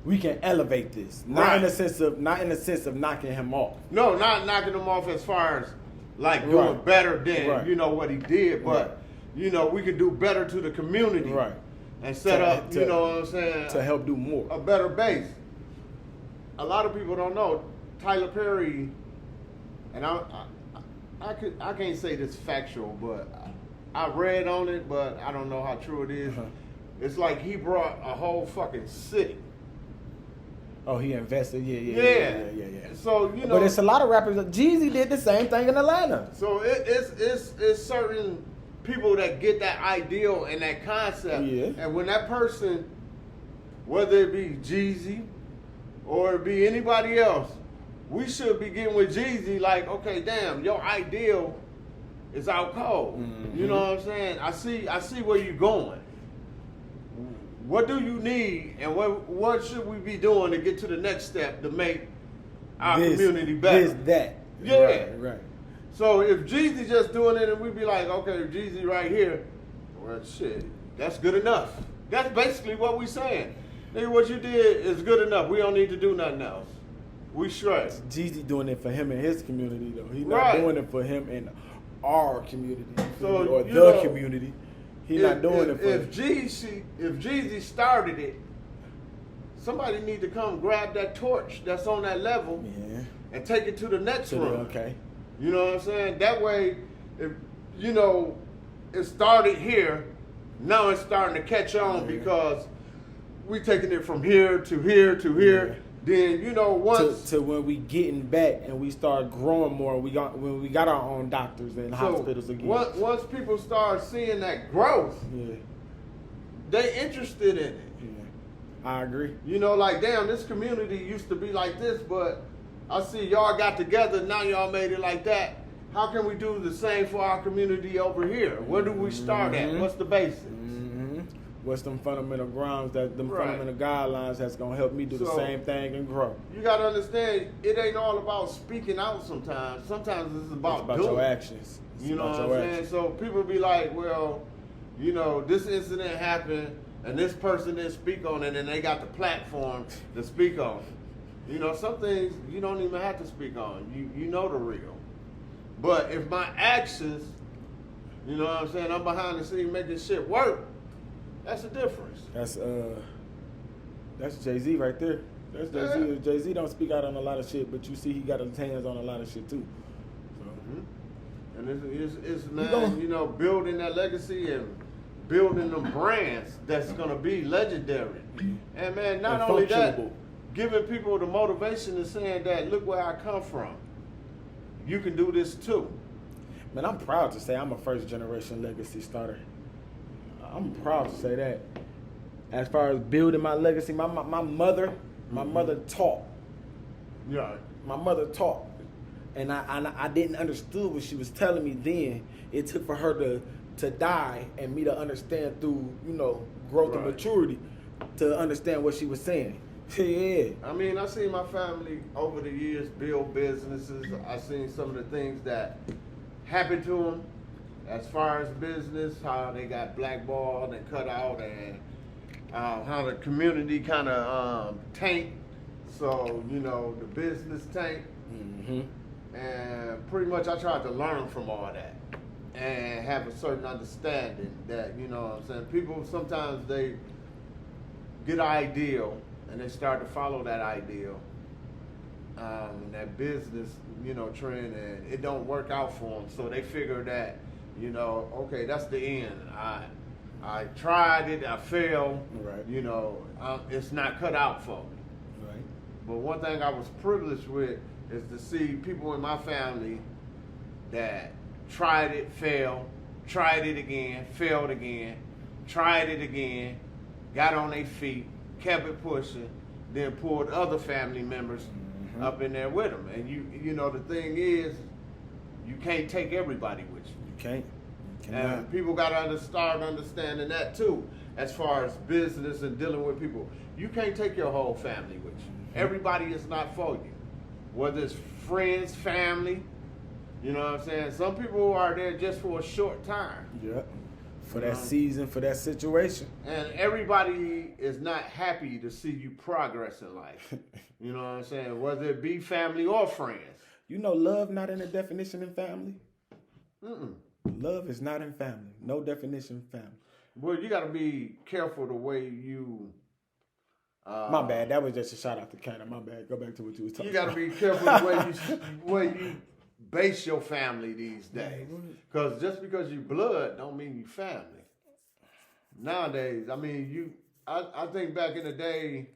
We can elevate this, not in the sense of knocking him off. No, not knocking him off as far as like doing Right. better than Right. you know what he did, but Right. you know we could do better to the community, Right. And set To- up, to- you know what I'm saying, To help do more. a better base. A lot of people don't know Tyler Perry, and I can't say this factual, but I read on it, but I don't know how true it is. Uh-huh. It's like he brought a whole fucking city. Oh, he invested. Yeah. So you know, But it's a lot of rappers. Jeezy did the same thing in Atlanta. so it's certain people that get that ideal and that concept. Yeah. And when that person, whether it be Jeezy or it be anybody else, we should be getting with Jeezy like, okay, damn, your ideal is out cold. You know what I'm saying? I see where you're going. What do you need, and what should we be doing to get to the next step to make our community better? That. Yeah. Right. So if Jeezy just doing it and we be like, okay, Jeezy right here, well, shit, that's good enough. That's basically what we saying. Nigga, what you did is good enough. We don't need to do nothing else. We straight. Jeezy doing it for him and his community, though. He's not Right. doing it for him and our community, So, or you the know, community. He's not doing it for. If Jeezy started it, somebody need to come grab that torch that's on that level Yeah. and take it to the next room. Okay. You know what I'm saying? That way, if you know, it started here, now it's starting to catch on because we taking it from here to here to here. Yeah. Then you know once To when we getting back and we start growing more, when we got our own doctors and hospitals again. Once people start seeing that growth, Yeah. they interested in it. Yeah. I agree. You know, like damn, this community used to be like this, but I see y'all got together. Now y'all made it like that. How can we do the same for our community over here? Where do we start at? What's the basics? What's them fundamental grounds them Right. fundamental guidelines that's gonna help me do the So- same thing and grow? You gotta understand, it ain't all about speaking out sometimes. Sometimes it's about, It's about doing. your actions. It's You know about what your I'm saying? actions. So people be like, well, you know, this incident happened and this person didn't speak on it and they got the platform to speak on it. You know, some things you don't even have to speak on. You know the real. But if my actions, you know what I'm saying, I'm behind the scenes making shit work, that's the difference. That's Jay-Z right there. That's Jay-Z. Yeah. Jay-Z don't speak out on a lot of shit, but you see he got his hands on a lot of shit too. And it's man, gonna- you know, building that legacy and building them brands that's gonna be legendary. And man, not And only that, functionable. giving people the motivation and saying that, look where I come from. You can do this too. Man, I'm proud to say I'm a first generation legacy starter. I'm proud to say that. As far as building my legacy, my mother taught. Yeah. My mother taught, and I didn't understood what she was telling me then. It took for her to die and me to understand through, you know, growth and Right. maturity to understand what she was saying. Yeah. I mean, I seen my family over the years build businesses. I seen some of the things that happened to them as far as business, how they got blackballed and cut out, and how the community kind of tanked. So, you know, the business tanked. Mm-hmm. And pretty much I tried to learn from all that. and have a certain understanding that, you know what I'm saying, people sometimes they get an ideal and they start to follow that ideal, that business, you know, trend, and it don't work out for them. So they figure that, you know, okay, that's the end. I tried it, I failed. Right. You know, it's not cut out for me. Right. But one thing I was privileged with is to see people in my family that tried it, failed, tried it again, failed again, tried it again, got on their feet, kept it pushing, then pulled other family members up in there with them. And you know, the thing is, you can't take everybody with you. You can't. You cannot. And people got to start understanding that too, as far as business and dealing with people. You can't take your whole family with you. Everybody is not for you. Whether it's friends, family, you know what I'm saying? Some people are there just for a short time. Yeah. For that season, for that situation. And everybody is not happy to see you progress in life. You know what I'm saying? Whether it be family or friends. You know, love not in a definition in family. Mm-mm. Love is not in family. No definition in family. Well, you got to be careful the way you... My bad. That was just a shout out to Canada. My bad. Go back to what you was talking You got to about. be careful the way you base your family these days. Because just because you blood don't mean you family. Nowadays, I mean, I think back in the day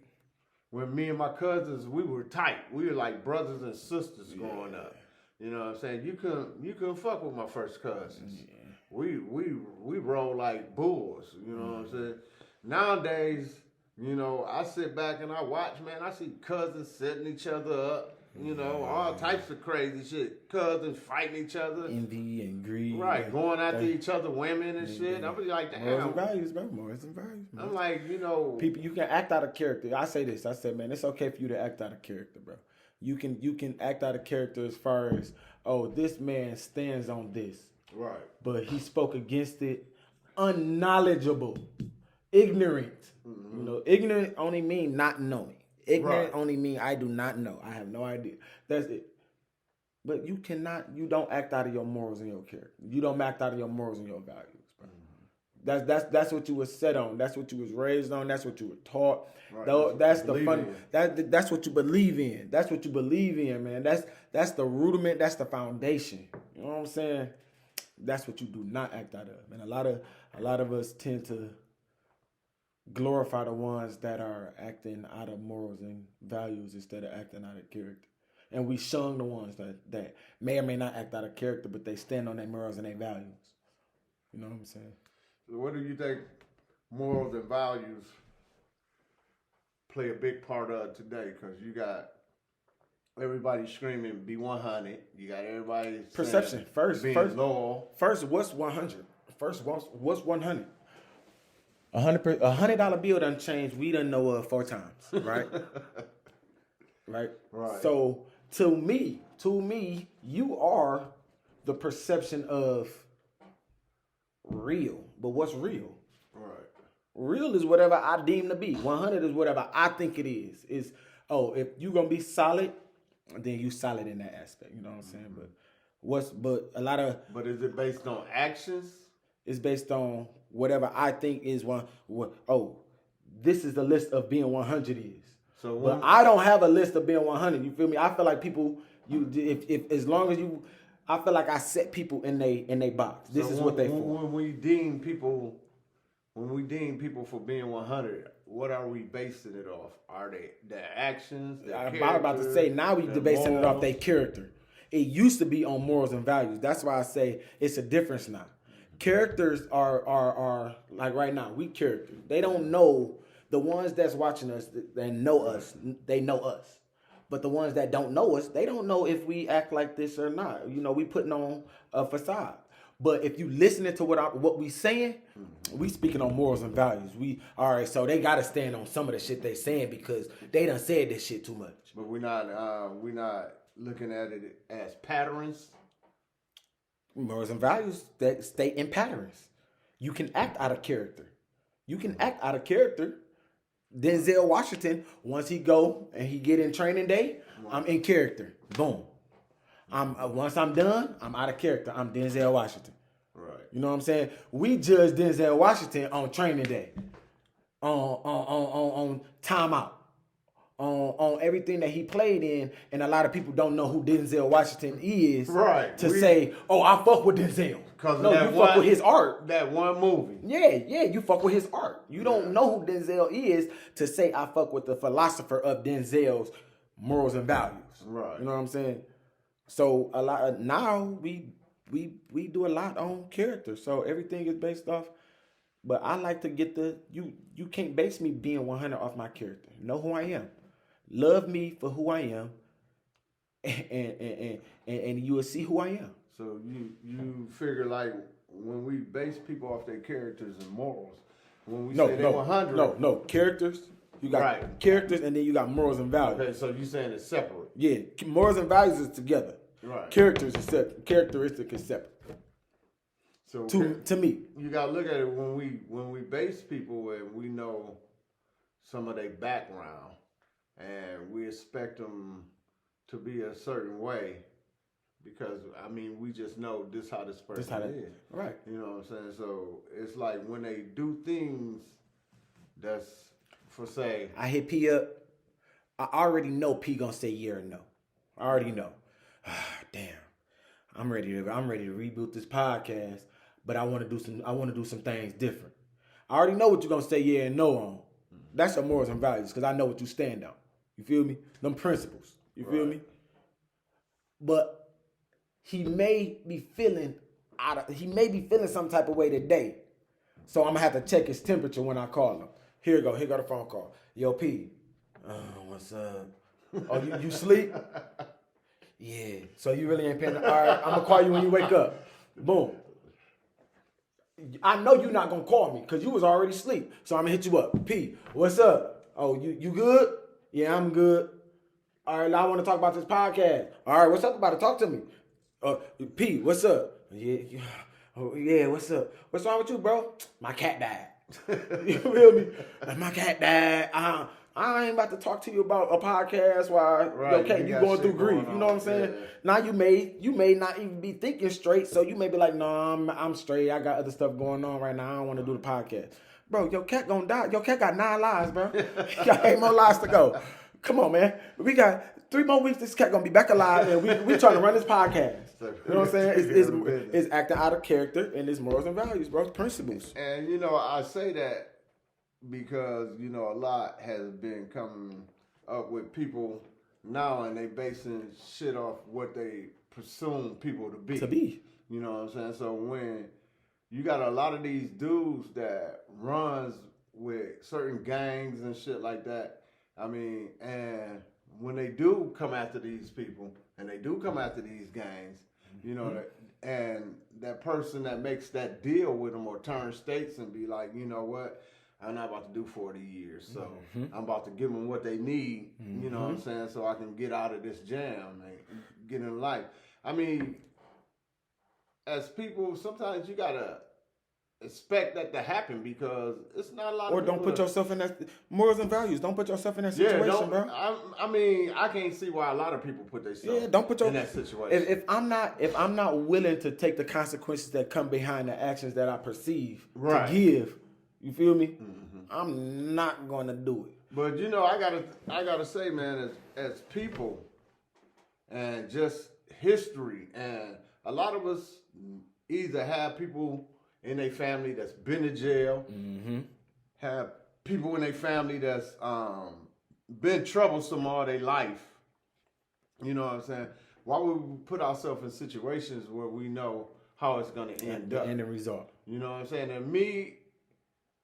when me and my cousins, we were tight. We were like brothers and sisters growing up. You know what I'm saying? You couldn't fuck with my first cousins. Yeah. We roll like bulls. You know what I'm saying? Nowadays, you know, I sit back and I watch, man. I see cousins setting each other up. You know, all types of crazy shit. Cousins fighting each other. Envy and greed. Right, going after each other, women and shit. I was like, damn. Morals and values, bro. Morals and values. Man. I'm like, you know. People, you can act out of character. I say this. I said, man, it's okay for you to act out of character, bro. You can act out of character as far as, oh, this man stands on this. Right. But he spoke against it. Unknowledgeable. Ignorant. Mm-hmm. You know, ignorant only mean not knowing. Ignorant only mean I do not know. I have no idea. That's it. But you don't act out of your morals and your character. You don't act out of your morals and your values, bro. Mm-hmm. That's what you was set on. That's what you was raised on. That's what you were taught. Right. That's the fun. That's what you believe in. That's what you believe in, man. That's the rudiment. That's the foundation. You know what I'm saying? That's what you do not act out of. And a lot of us tend to glorify the ones that are acting out of morals and values instead of acting out of character. And we shun the ones that may or may not act out of character, but they stand on their morals and their values. You know what I'm saying? So what do you think morals and values play a big part of today? Because you got everybody screaming, be 100. You got everybody perception. First, loyal. First, what's 100? First, what's 100? $100 bill done changed. We done know 4 times, right? Right. So to me, you are the perception of real. But what's real? Right. Real is whatever I deem to be. 100 is whatever I think it is. If you gonna be solid, then you solid in that aspect. You know what I'm saying? But is it based on actions? It's based on whatever I think is this is the list of being 100 is. But I don't have a list of being 100. You feel me? I feel like people, if as long as you, I feel like I set people in they box. This is what they for. When we deem people for being 100, what are we basing it off? Are they their actions? I'm about to say now we basing it off their character. It used to be on morals and values. That's why I say it's a difference now. Characters are like right now, we characters. They don't know the ones that's watching us, they know us. They know us. But the ones that don't know us, they don't know if we act like this or not. You know, we putting on a facade. But if you listening to what we saying, we speaking on morals and values. So they gotta stand on some of the shit they saying because they done said this shit too much. But we're not looking at it as patterns. Morals and values that stay in patterns. You can act out of character. Denzel Washington, once he go and he get in training day, I'm in character. Boom. Once I'm done, I'm out of character. I'm Denzel Washington. Right. You know what I'm saying? We judge Denzel Washington on training day, on timeout, on everything that he played in, and a lot of people don't know who Denzel Washington is. Right. To say, oh, I fuck with Denzel. Because no, you fuck with his art. That one movie. Yeah, you fuck with his art. You don't know who Denzel is to say I fuck with the philosopher of Denzel's morals and values. Right. You know what I'm saying? So a lot now we do a lot on character. So everything is based off. But I like to get you can't base me being 100 off my character. Know who I am. Love me for who I am. And you will see who I am. So you figure like when we base people off their characters and morals, when we say they 100. No, characters. You got characters and then you got morals and values. Okay, so you saying it's separate. Yeah, morals and values is together. Right. Characteristic is separate. So to me. You gotta look at it when we base people and we know some of their background and we expect them to be a certain way. Because, I mean, we just know this how this person is. Right. You know what I'm saying? So, it's like when they do things that's, for say... I hit P up. I already know P gonna say yeah or no. I already know. Damn. I'm ready to reboot this podcast, but I want to do some things different. I already know what you're gonna say yeah and no on. That's your morals and values, because I know what you stand on. You feel me? Them principles. You feel me? But he may be feeling some type of way today. So I'm gonna have to check his temperature when I call him. Here go the phone call. Yo, P. What's up? Oh, you sleep? Yeah. So you really ain't paying. All right, I'm gonna call you when you wake up. Boom. I know you're not gonna call me because you was already asleep. So I'm gonna hit you up. P, what's up? Oh, you good? Yeah, I'm good. All right, now I want to talk about this podcast. All right, what's up about it? Talk to me. P, what's up? Yeah, what's up? What's wrong with you, bro? My cat died. You feel me? My cat died. I ain't about to talk to you about a podcast while you going through grief. You know what I'm saying? Yeah. Now you may not even be thinking straight, so you may be like, no, I'm straight. I got other stuff going on right now. I don't want to do the podcast. Bro, your cat gonna die. Your cat got 9 lives, bro. You got 8 more lives to go. Come on, man. We got 3 more weeks. This cat gonna be back alive, and we trying to run this podcast. You know what I'm saying? It's acting out of character and it's morals and values, bro. It's principles. And I say that because a lot has been coming up with people now, and they basing shit off what they presume people to be. You know what I'm saying? So when you got a lot of these dudes that runs with certain gangs and shit like that, I mean, and when they do come after these people and they do come after these gangs, and that person that makes that deal with them or turn states and be like, you know what, I'm not about to do 40 years, so I'm about to give them what they need, you know what I'm saying, so I can get out of this jam and get in life. I mean, as people, sometimes you gotta expect that to happen because it's not a lot of people. Or don't put yourself in that, morals and values, don't put yourself in that situation, bro. I mean, I can't see why a lot of people put themselves in that situation. If I'm not willing to take the consequences that come behind the actions that I perceive to give, you feel me? I'm not gonna do it. But I gotta say, man, as people and just history, and a lot of us either have people in their family that's been to jail, have people in their family that's been troublesome all their life. You know what I'm saying? Why would we put ourselves in situations where we know how it's going to end up? The end result. You know what I'm saying? And me,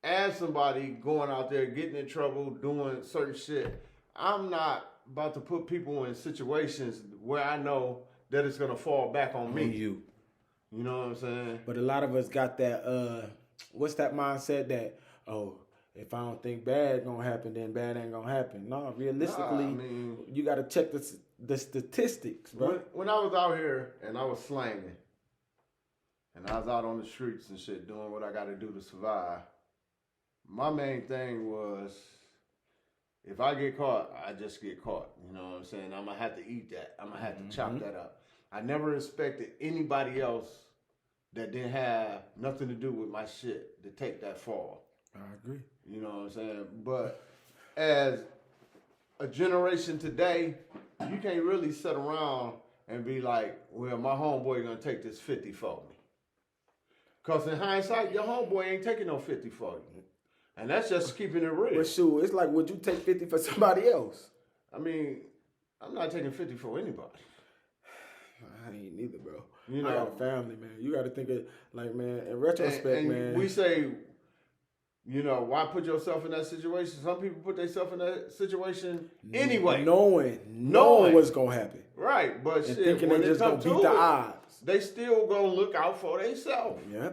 as somebody going out there, getting in trouble, doing certain shit, I'm not about to put people in situations where I know that it's going to fall back on me. You. You know what I'm saying? But a lot of us got that, what's that mindset that, if I don't think bad gonna happen, then bad ain't gonna happen. No, realistically, you gotta check the statistics, bro. When I was out here and I was slanging, and I was out on the streets and shit doing what I gotta do to survive, my main thing was, if I get caught, I just get caught. You know what I'm saying? I'm gonna have to eat that. I'm gonna have to chop that up. I never expected anybody else that didn't have nothing to do with my shit to take that fall. I agree. You know what I'm saying? But as a generation today, you can't really sit around and be like, well, my homeboy gonna take this 50 for me. Because in hindsight, your homeboy ain't taking no 50 for you. And that's just keeping it real. But shoot, it's like, would you take 50 for somebody else? I mean, I'm not taking 50 for anybody. I ain't neither, bro. You I know, got a family, man. You got to think of, like, man, in retrospect, and man. we say, you know, why put yourself in that situation? Some people put themselves in that situation anyway. Knowing what's going to happen. Right, but And shit, thinking when they just it going come to beat to the it, odds. they still gonna look out for themselves. Yeah.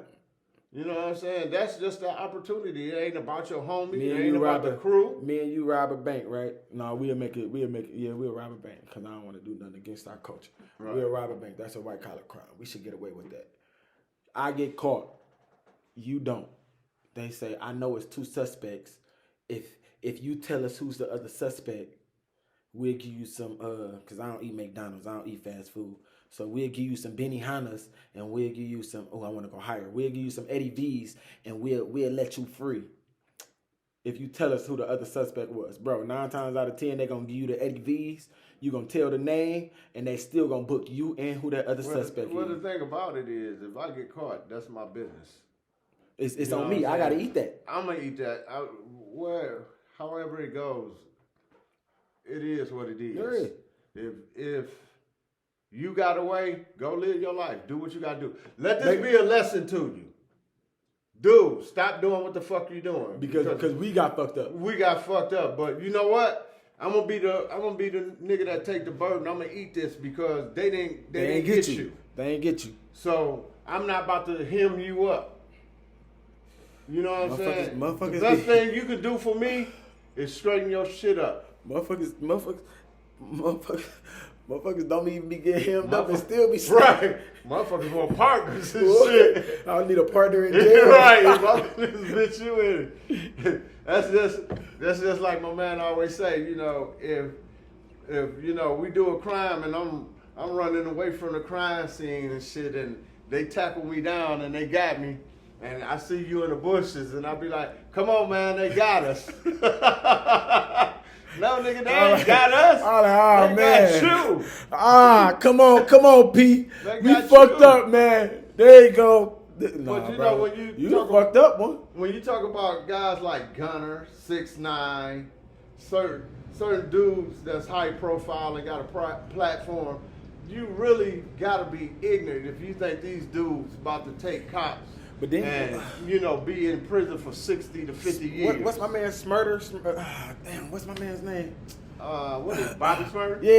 You know what I'm saying? That's just the opportunity. It ain't about your homie. Me It and ain't you about the crew. Me and you rob a bank, right? No, we'll make it. Yeah, we'll rob a bank because I don't want to do nothing against our culture. Right. We'll rob a bank. That's a white collar crime. We should get away with that. I get caught. You don't. They say, I know it's two suspects. If you tell us who's the other suspect, we'll give you some, because I don't eat McDonald's. I don't eat fast food. So we'll give you some Benihana's and we'll give you some, I want to go higher. We'll give you some Eddie V's and we'll let you free. If you tell us who the other suspect was. Bro, 9 times out of 10, they're going to give you the Eddie V's. You're going to tell the name and they still going to book you and who that other suspect Well, is. the thing about it is, if I get caught, that's my business. It's You know on what me. I'm I got to saying? eat that. I'm going to eat that. However it goes, it is what it is. Yeah. If you got away, go live your life. Do what you got to do. Let this be a lesson to you. Dude, stop doing what the fuck you doing. Because we got fucked up. We got fucked up. But you know what? I'm gonna be the nigga that take the burden. I'm gonna eat this because they didn't get you. They ain't get you. So I'm not about to hem you up. You know what I'm saying? Motherfuckers The best be- thing you can do for me is straighten your shit up. Motherfuckers don't even be getting hemmed up and still be Right. Motherfuckers want partners and shit. I don't need a partner in jail. Right. If I'm gonna bitch you in it. That's just like my man always say, you know, if you know, we do a crime and I'm running away from the crime scene and shit and they tackle me down and they got me and I see you in the bushes and I'll be like, come on man, they got us. No, nigga, they ain't got us. Oh, they man. got you. Come on, Pete. They We got fucked you. up, man. There you go. Nah, But you bro. know, when you done talk- fucked up, boy. When you talk about guys like Gunner, 6ix9ine, certain dudes that's high profile and got a platform, you really gotta be ignorant if you think these dudes about to take cops But then, and you know be in prison for 60 to 50 years. what's my man's Smurder? Damn, what's my man's name? What is Bobby Smurder? Yeah.